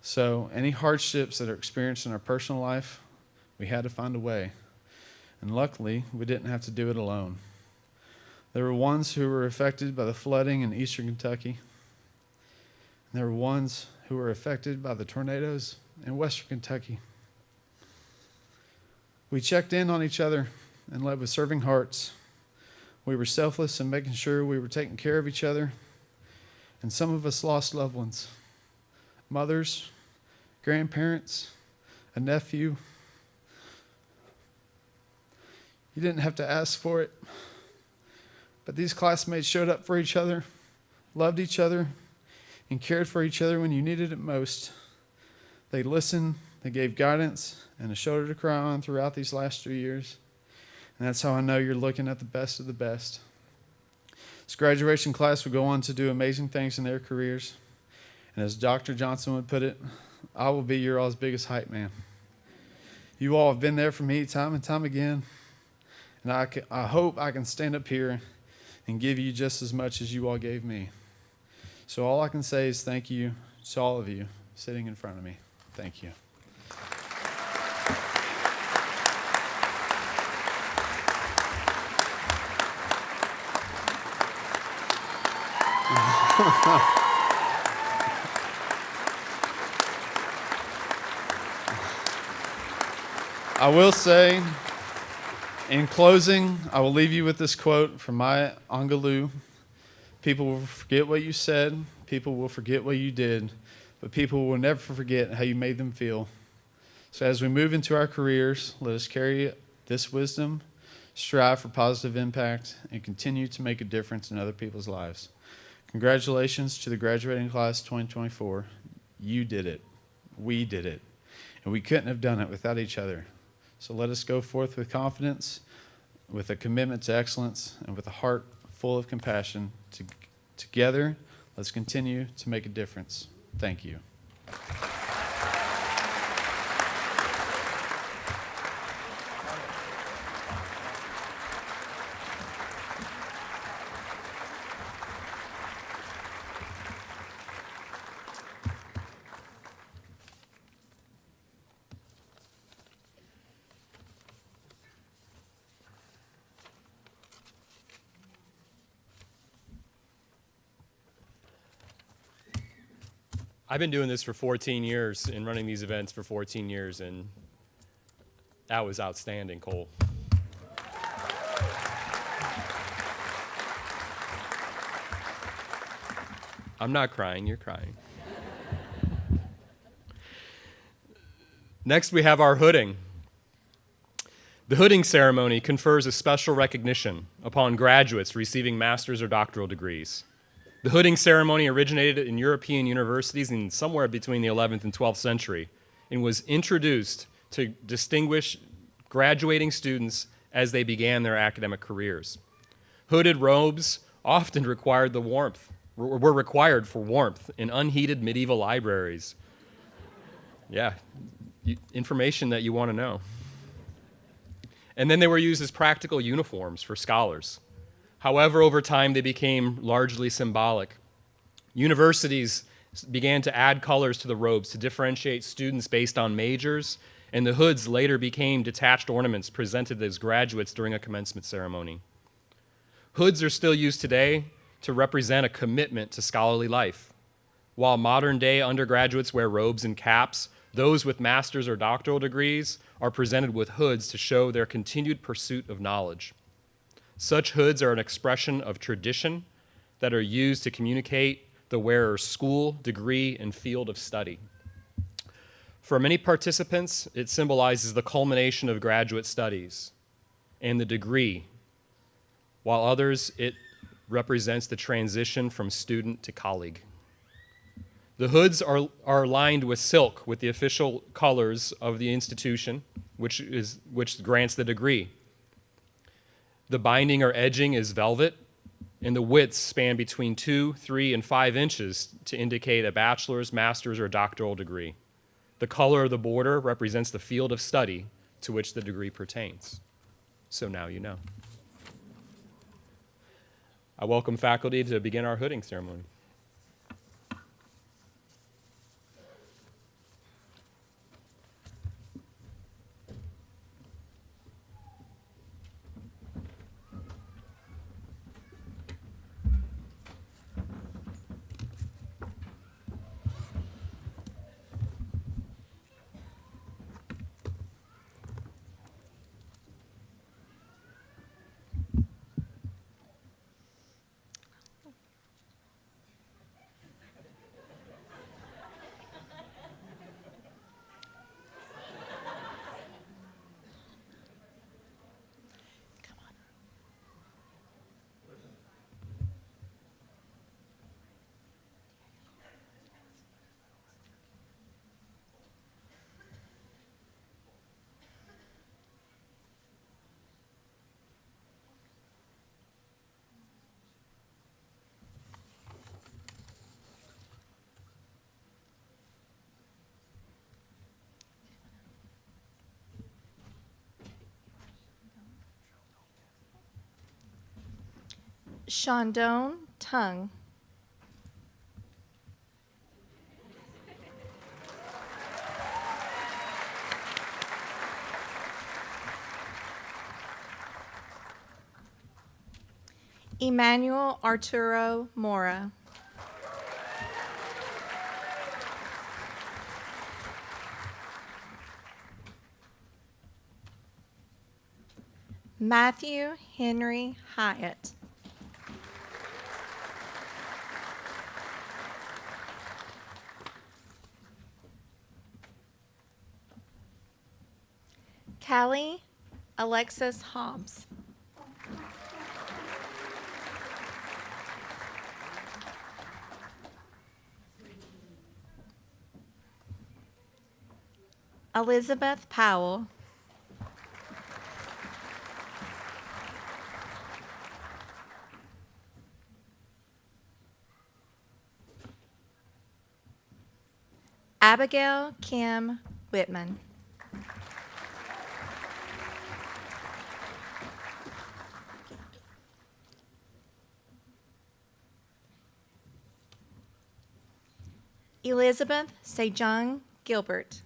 So any hardships that are experienced in our personal life, we had to find a way. And luckily, we didn't have to do it alone. There were ones who were affected by the flooding in eastern Kentucky. And there were ones who were affected by the tornadoes in western Kentucky. We checked in on each other and led with serving hearts. We were selfless in making sure we were taking care of each other. And some of us lost loved ones, mothers, grandparents, a nephew. You didn't have to ask for it, but these classmates showed up for each other, loved each other, and cared for each other when you needed it most. They listened, they gave guidance, and a shoulder to cry on throughout these last 3 years. And that's how I know you're looking at the best of the best. This graduation class will go on to do amazing things in their careers. And as Dr. Johnson would put it, I will be your all's biggest hype man. You all have been there for me time and time again. And I hope I can stand up here and give you just as much as you all gave me. So all I can say is thank you to all of you sitting in front of me. Thank you. I will say, in closing, I will leave you with this quote from Maya Angelou. People will forget what you said, people will forget what you did, but people will never forget how you made them feel. So as we move into our careers, let us carry this wisdom, strive for positive impact, and continue to make a difference in other people's lives. Congratulations to the graduating class 2024. You did it. We did it. And we couldn't have done it without each other. So let us go forth with confidence, with a commitment to excellence, and with a heart full of compassion. Together, let's continue to make a difference. Thank you. I've been doing this for 14 years and running these events for 14 years, and that was outstanding, Cole. I'm not crying, you're crying. Next, we have our hooding. The hooding ceremony confers a special recognition upon graduates receiving master's or doctoral degrees. The hooding ceremony originated in European universities in somewhere between the 11th and 12th century and was introduced to distinguish graduating students as they began their academic careers. Hooded robes often were required for warmth in unheated medieval libraries. Yeah, information that you want to know. And then they were used as practical uniforms for scholars. However, over time, they became largely symbolic. Universities began to add colors to the robes to differentiate students based on majors, and the hoods later became detached ornaments presented as graduates during a commencement ceremony. Hoods are still used today to represent a commitment to scholarly life. While modern-day undergraduates wear robes and caps, those with master's or doctoral degrees are presented with hoods to show their continued pursuit of knowledge. Such hoods are an expression of tradition that are used to communicate the wearer's school, degree, and field of study. For many participants, it symbolizes the culmination of graduate studies and the degree, while others, it represents the transition from student to colleague. The hoods are lined with silk with the official colors of the institution, which grants the degree. The binding or edging is velvet, and the widths span between 2, 3, and 5 inches to indicate a bachelor's, master's, or doctoral degree. The color of the border represents the field of study to which the degree pertains. So now you know. I welcome faculty to begin our hooding ceremony. Shandong Tung. Emmanuel Arturo Mora. Matthew Henry Hyatt. Callie Alexis Hobbs. Elizabeth Powell. Abigail Kim Whitman. Elizabeth Sejong Gilbert.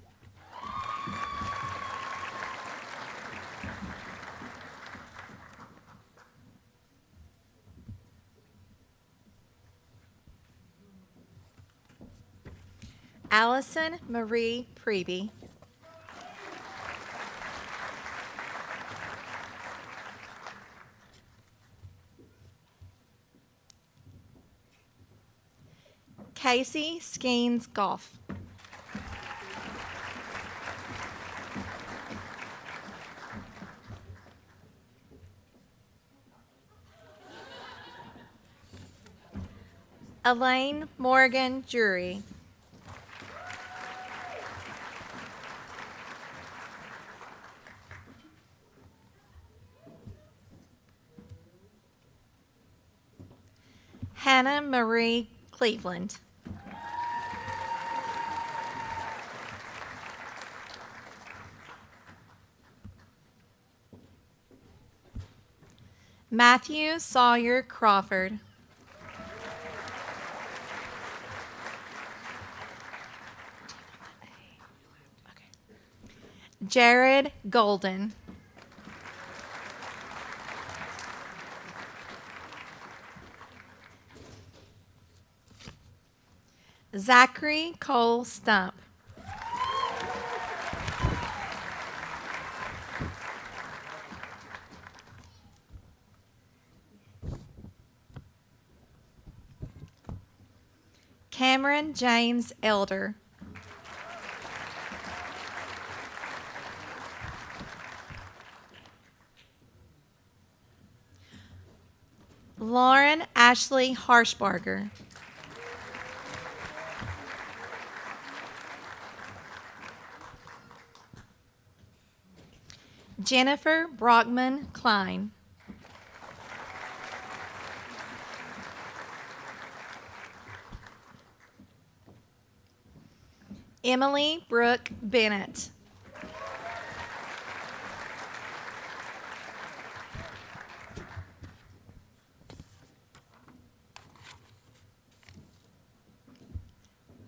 Allison Marie Preby. Casey Skeens Goff. Elaine Morgan Jury. Hannah Marie Cleveland. Matthew Sawyer Crawford. Jared Golden. Zachary Cole Stump. Cameron James Elder. Lauren Ashley Harshbarger. Jennifer Brockman Klein. Emily Brooke Bennett.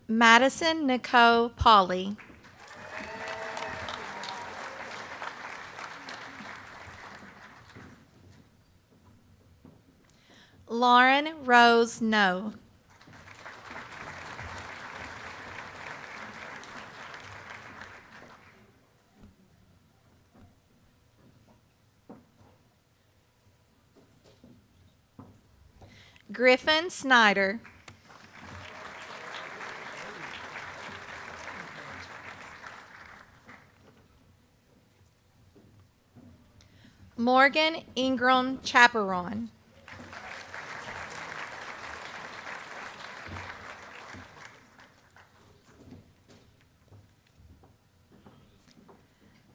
Madison Nicole Pauley. Lauren Rose No. Griffin Snyder. Morgan Ingram Chaperon.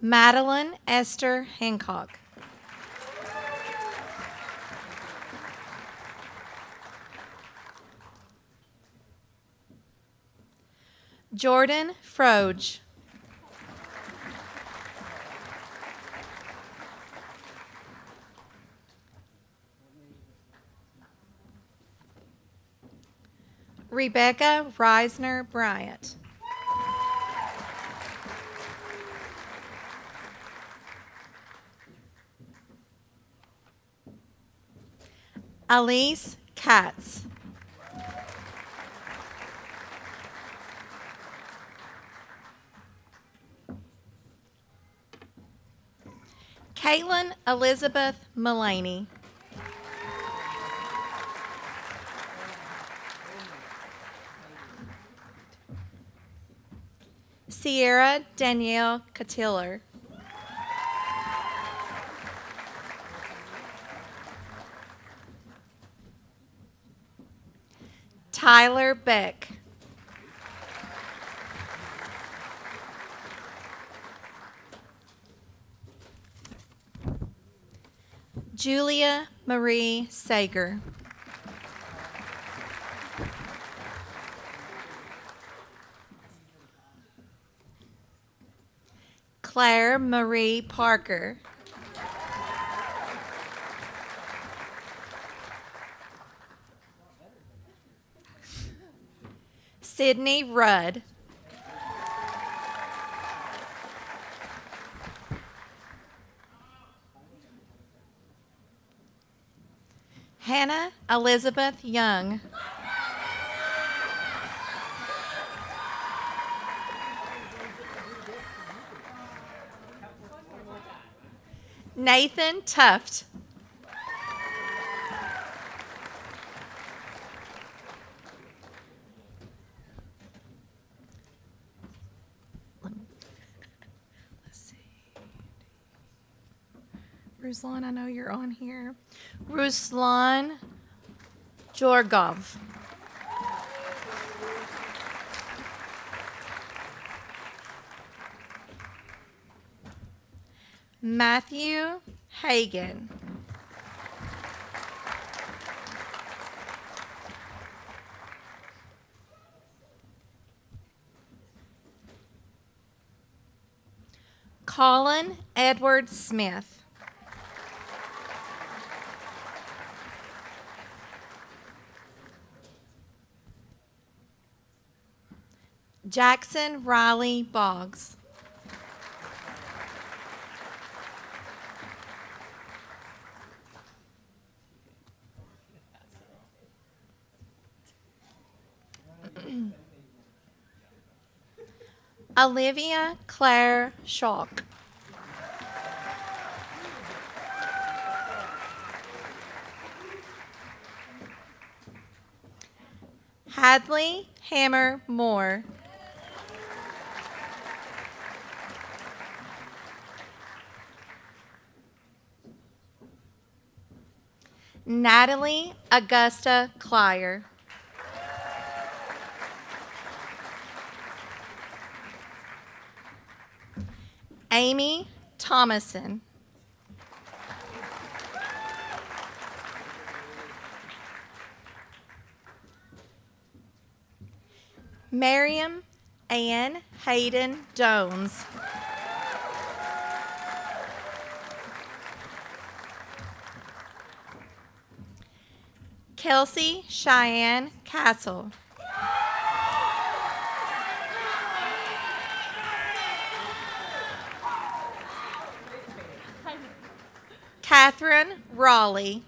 Madeline Esther Hancock. Jordan Froge. Rebecca Reisner Bryant. Elise Katz. Caitlin Elizabeth Mullaney. Sierra Danielle Catiller. Tyler Beck. Julia Marie Sager. Claire Marie Parker. Sydney Rudd. Hannah Elizabeth Young. Nathan Tuft. Let's see. Ruslan, I know you're on here. Ruslan Jorgov. Matthew Hagan. Colin Edward Smith. Jackson Riley Boggs. Olivia Claire Schalk. Hadley Hammer Moore. Natalie Augusta Clyer. Amy Thomason. Miriam Ann Hayden Jones. Kelsey Cheyenne Castle. Catherine Raleigh.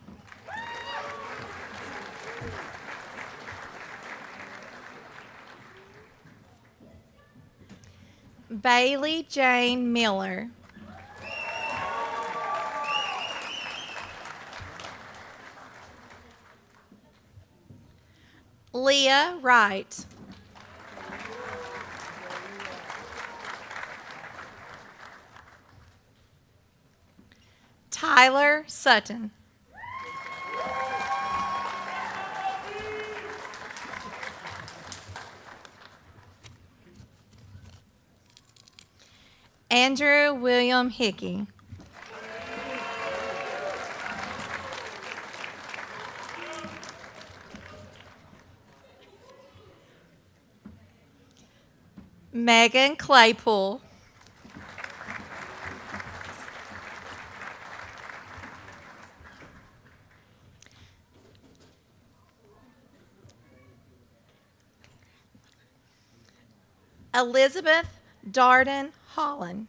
Bailey Jane Miller. Leah Wright. Tyler Sutton. Andrew William Hickey. Megan Claypool. Elizabeth Darden Holland.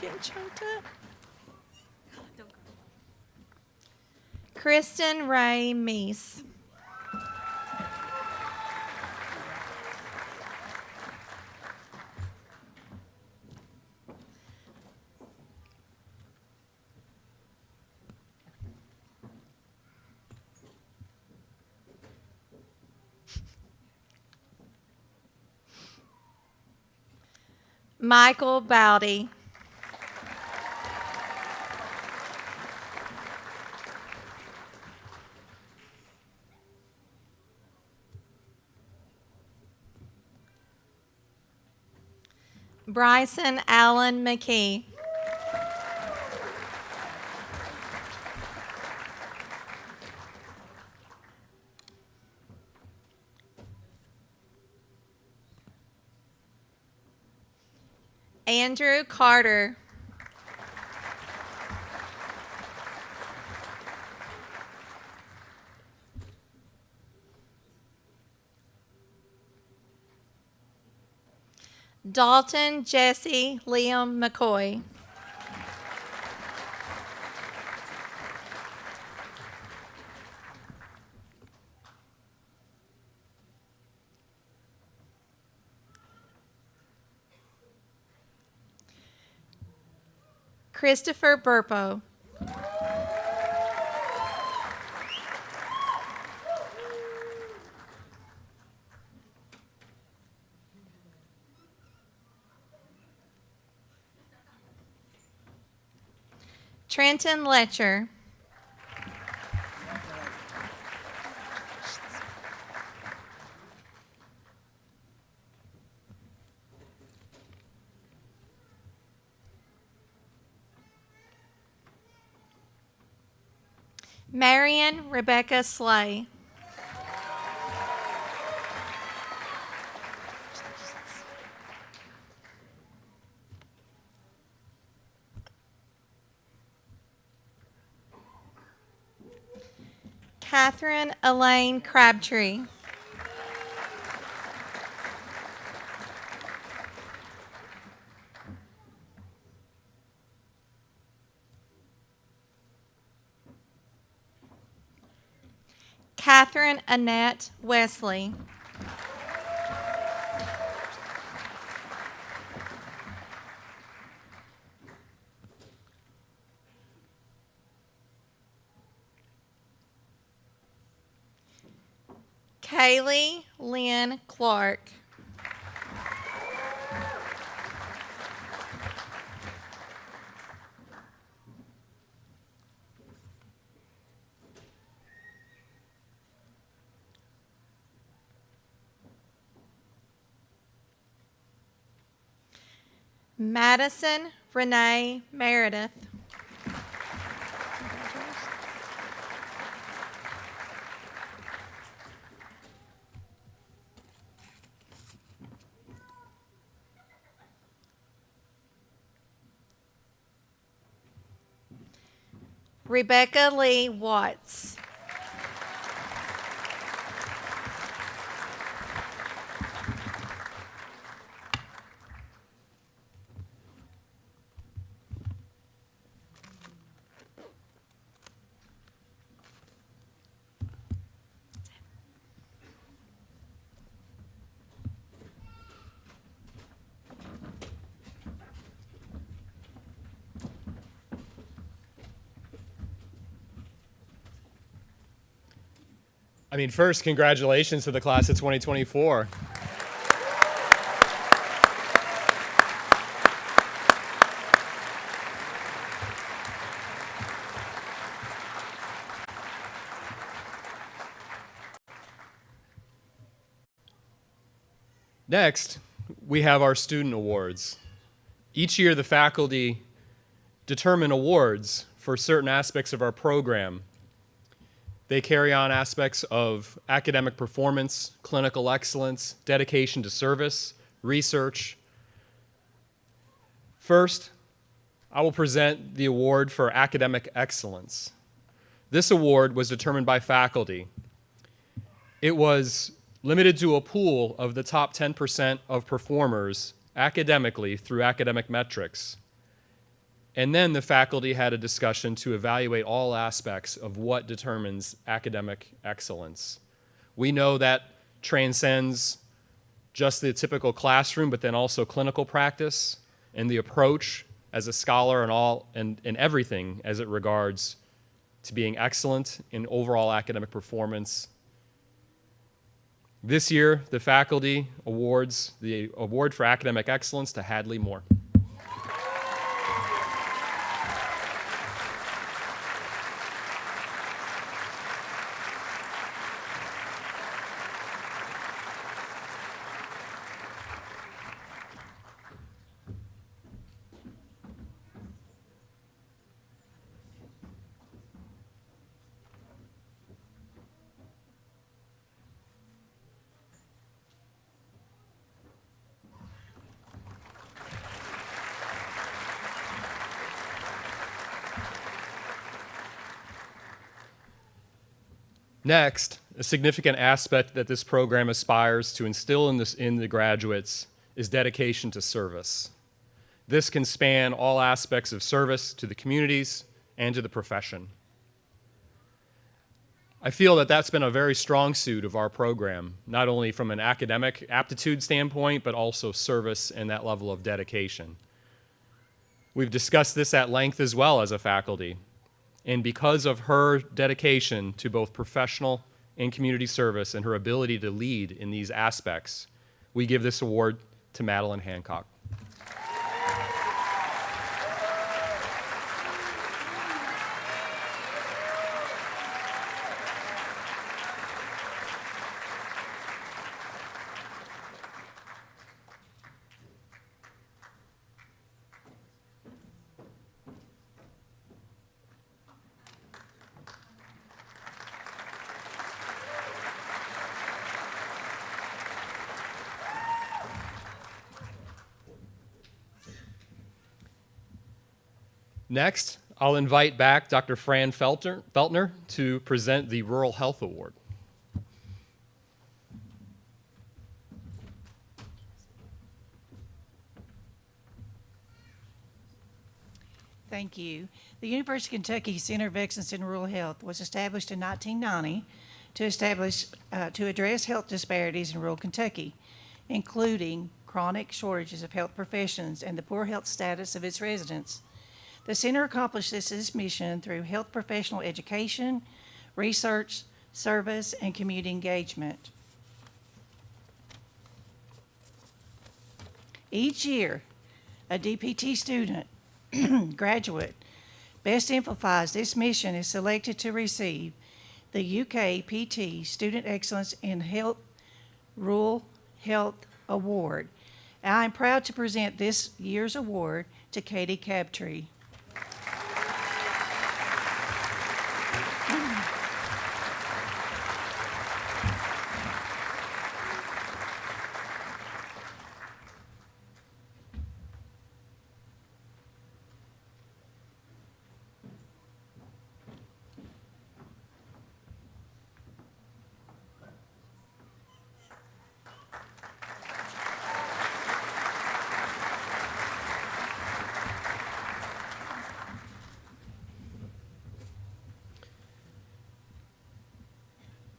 Getting choked up. Kristen Ray Meese. Michael Bowdy. Bryson Allen McKee. Andrew Carter. Dalton Jesse Liam McCoy. Christopher Burpo. Trenton Letcher. Marion Rebecca Slay. Catherine Elaine Crabtree. Catherine Annette Wesley. Kaylee Lynn Clark. Madison Renee Meredith. Rebecca Lee Watts. First, congratulations to the class of 2024. Next, we have our student awards. Each year, the faculty determine awards for certain aspects of our program. They carry on aspects of academic performance, clinical excellence, dedication to service, research. First, I will present the award for academic excellence. This award was determined by faculty. It was limited to a pool of the top 10% of performers academically through academic metrics. And then the faculty had a discussion to evaluate all aspects of what determines academic excellence. We know that transcends just the typical classroom, but then also clinical practice and the approach as a scholar and everything as it regards to being excellent in overall academic performance. This year, the faculty awards the Award for Academic Excellence to Hadley Moore. Next, a significant aspect that this program aspires to instill in the graduates is dedication to service. This can span all aspects of service to the communities and to the profession. I feel that that's been a very strong suit of our program, not only from an academic aptitude standpoint, but also service and that level of dedication. We've discussed this at length as well as a faculty. And because of her dedication to both professional and community service and her ability to lead in these aspects, we give this award to Madeline Hancock. Next, I'll invite back Dr. Fran Feltner to present the Rural Health Award. Thank you. The University of Kentucky Center of Excellence in Rural Health was established in 1990 to address health disparities in rural Kentucky, including chronic shortages of health professions and the poor health status of its residents. The center accomplishes this mission through health professional education, research, service, and community engagement. Each year, a DPT student, graduate, best exemplifies this mission is selected to receive the UK PT Student Excellence in Health Rural Health Award, I'm proud to present this year's award to Katie Cabtree.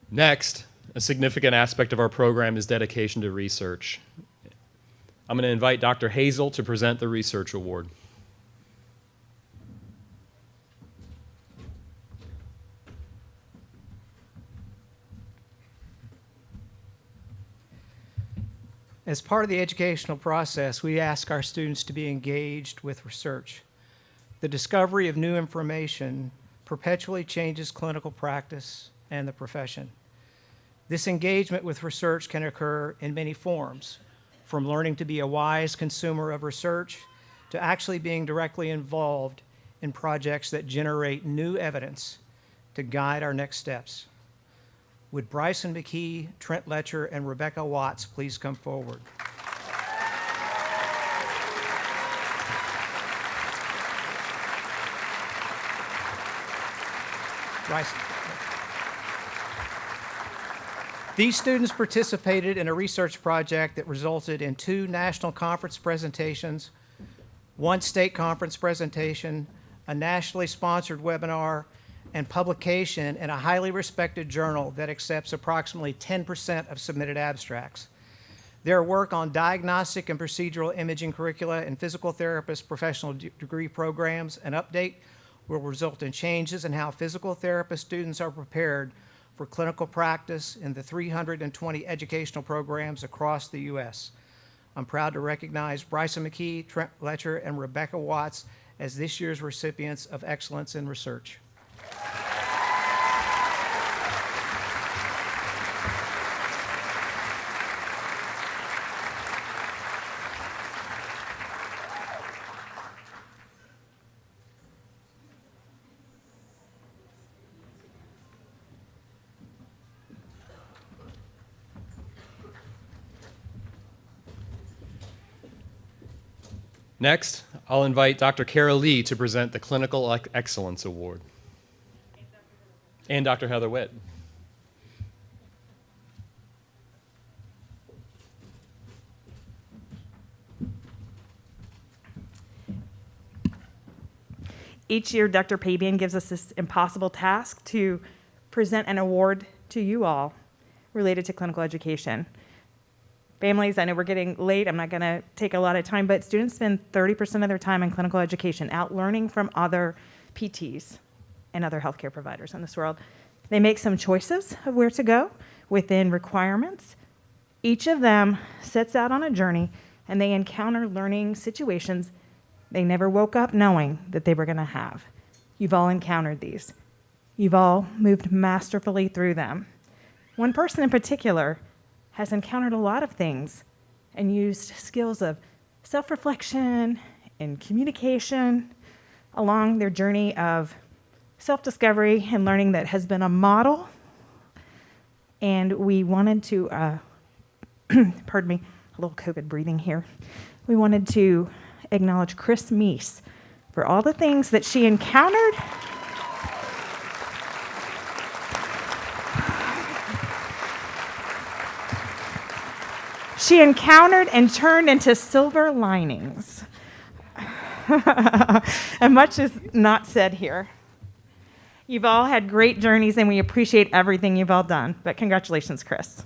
Next, a significant aspect of our program is dedication to research. I'm going to invite Dr. Hazel to present the Research Award. As part of the educational process, we ask our students to be engaged with research. The discovery of new information perpetually changes clinical practice and the profession. This engagement with research can occur in many forms, from learning to be a wise consumer of research to actually being directly involved in projects that generate new evidence to guide our next steps. Would Bryson McKee, Trent Letcher, and Rebecca Watts please come forward? Bryson. These students participated in a research project that resulted in 2 national conference presentations, 1 state conference presentation, a nationally sponsored webinar, and publication in a highly respected journal that accepts approximately 10% of submitted abstracts. Their work on diagnostic and procedural imaging curricula and physical therapist professional degree programs and update will result in changes in how physical therapist students are prepared for clinical practice in the 320 educational programs across the U.S. I'm proud to recognize Bryson McKee, Trent Letcher, and Rebecca Watts as this year's recipients of Excellence in Research. Next, I'll invite Dr. Kara Lee to present the Clinical Excellence Award. And Dr. Heather Witt. Each year, Dr. Pabian gives us this impossible task to present an award to you all related to clinical education. Families, I know we're getting late, I'm not going to take a lot of time, but students spend 30% of their time in clinical education out learning from other PTs and other healthcare providers in this world. They make some choices of where to go within requirements. Each of them sets out on a journey and they encounter learning situations they never woke up knowing that they were going to have. You've all encountered these. You've all moved masterfully through them. One person in particular has encountered a lot of things and used skills of self-reflection and communication along their journey of self-discovery and learning that has been a model. And we wanted to, pardon me, a little COVID breathing here. We wanted to acknowledge Chris Meese for all the things that she encountered and turned into silver linings. And much is not said here. You've all had great journeys, and we appreciate everything you've all done. But congratulations, Chris.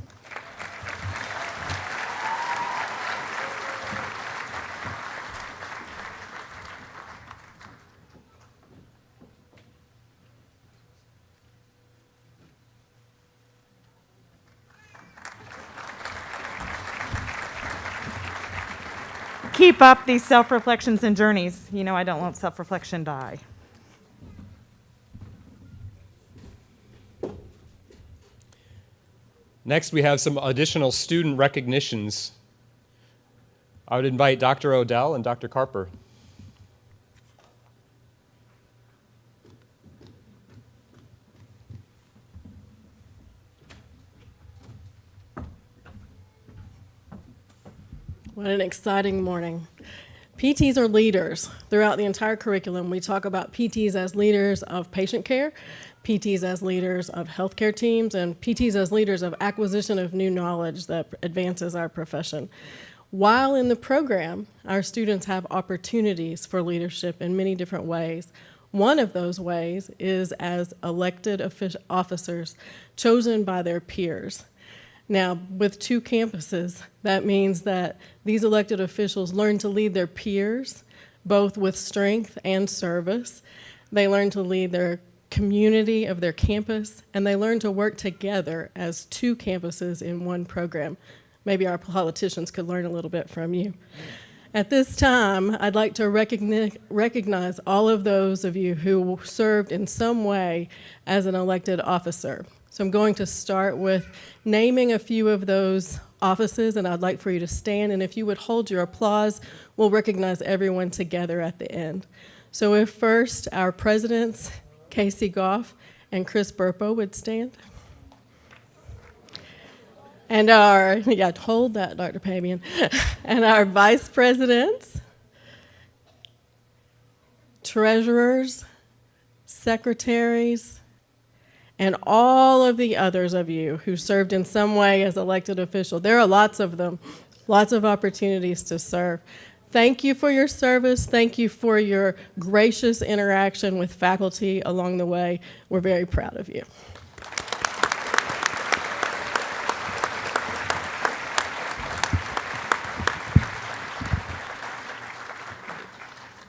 Keep up these self-reflections and journeys. You know I don't let self-reflection die. Next, we have some additional student recognitions. I would invite Dr. Odell and Dr. Carper. What an exciting morning. PTs are leaders. Throughout the entire curriculum, we talk about PTs as leaders of patient care, PTs as leaders of healthcare teams, and PTs as leaders of acquisition of new knowledge that advances our profession. While in the program, our students have opportunities for leadership in many different ways. One of those ways is as elected officers chosen by their peers. Now, with 2 campuses, that means that these elected officials learn to lead their peers, both with strength and service. They learn to lead their community of their campus, and they learn to work together as 2 campuses in one program. Maybe our politicians could learn a little bit from you. At this time, I'd like to recognize all of those of you who served in some way as an elected officer. So I'm going to start with naming a few of those offices, and I'd like for you to stand, and if you would hold your applause, we'll recognize everyone together at the end. So if first our presidents, Casey Goff and Chris Burpo, would stand. And hold that, Dr. Pabian. And our vice presidents, treasurers, secretaries, and all of the others of you who served in some way as elected officials. There are lots of them, lots of opportunities to serve. Thank you for your service. Thank you for your gracious interaction with faculty along the way. We're very proud of you.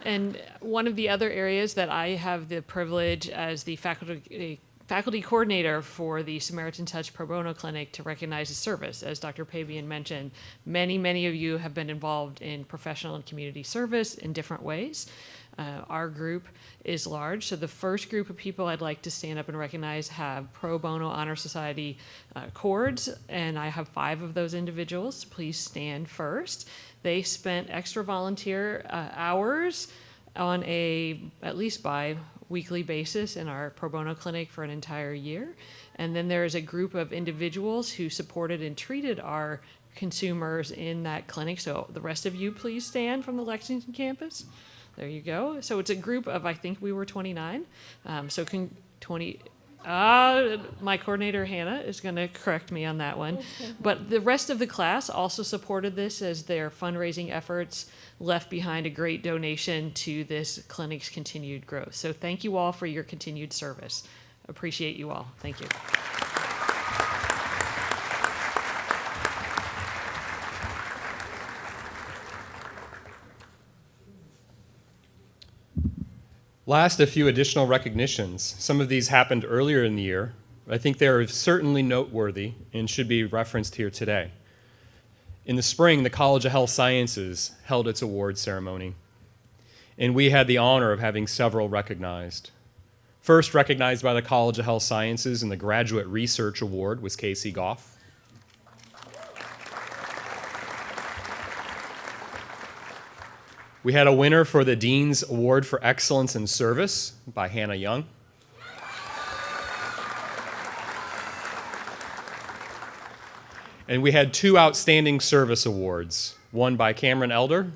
And one of the other areas that I have the privilege as the faculty coordinator for the Samaritan Touch Pro Bono Clinic to recognize the service. As Dr. Pabian mentioned, many of you have been involved in professional and community service in different ways. Our group is large, so the first group of people I'd like to stand up and recognize have Pro Bono Honor Society cords, and I have 5 of those individuals. Please stand first. They spent extra volunteer hours on at least bi-weekly basis in our pro bono clinic for an entire year. And then there is a group of individuals who supported and treated our consumers in that clinic. So the rest of you, please stand from the Lexington campus. There you go. So it's a group of, I think we were 29. My coordinator, Hannah, is going to correct me on that one. But the rest of the class also supported this as their fundraising efforts left behind a great donation to this clinic's continued growth. So thank you all for your continued service. Appreciate you all. Thank you. Last, a few additional recognitions. Some of these happened earlier in the year. I think they are certainly noteworthy and should be referenced here today. In the spring, the College of Health Sciences held its award ceremony, and we had the honor of having several recognized. First recognized by the College of Health Sciences in the Graduate Research Award was Casey Goff. We had a winner for the Dean's Award for Excellence in Service by Hannah Young. And we had 2 Outstanding Service Awards, one by Cameron Elder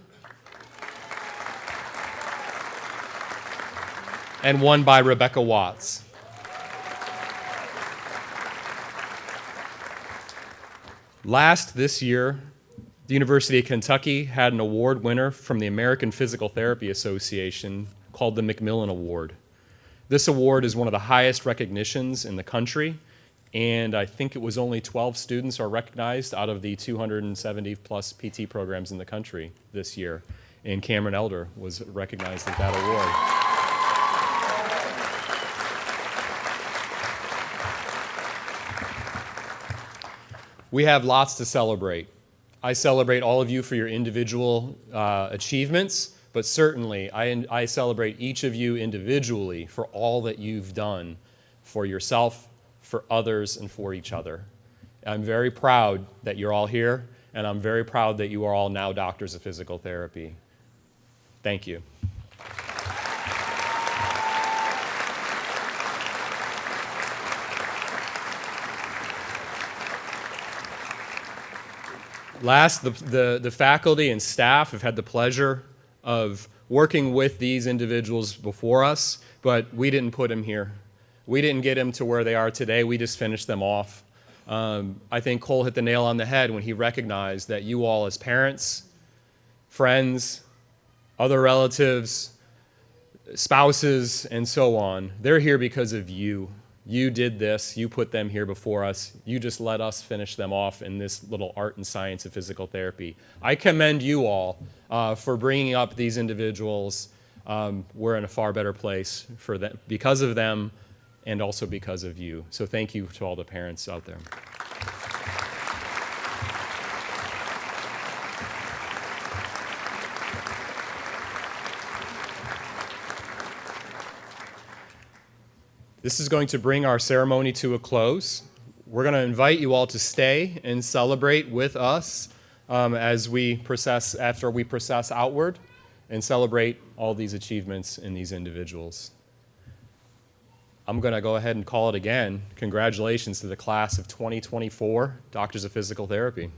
and one by Rebecca Watts. Last this year, the University of Kentucky had an award winner from the American Physical Therapy Association called the Macmillan Award. This award is one of the highest recognitions in the country, and I think it was only 12 students are recognized out of the 270 plus PT programs in the country this year, and Cameron Elder was recognized with that award. We have lots to celebrate. I celebrate all of you for your individual achievements, but certainly I celebrate each of you individually for all that you've done for yourself, for others, and for each other. I'm very proud that you're all here, and I'm very proud that you are all now doctors of physical therapy. Thank you. Last, the faculty and staff have had the pleasure of working with these individuals before us, but we didn't put them here. We didn't get them to where they are today. We just finished them off. I think Cole hit the nail on the head when he recognized that you all as parents, friends, other relatives, spouses, and so on, they're here because of you. You did this. You put them here before us. You just let us finish them off in this little art and science of physical therapy. I commend you all for bringing up these individuals. We're in a far better place for them, because of them and also because of you. So thank you to all the parents out there. This is going to bring our ceremony to a close. We're going to invite you all to stay and celebrate with us as we process, after we process outward and celebrate all these achievements in these individuals. I'm going to go ahead and call it again. Congratulations to the class of 2024 Doctors of Physical Therapy.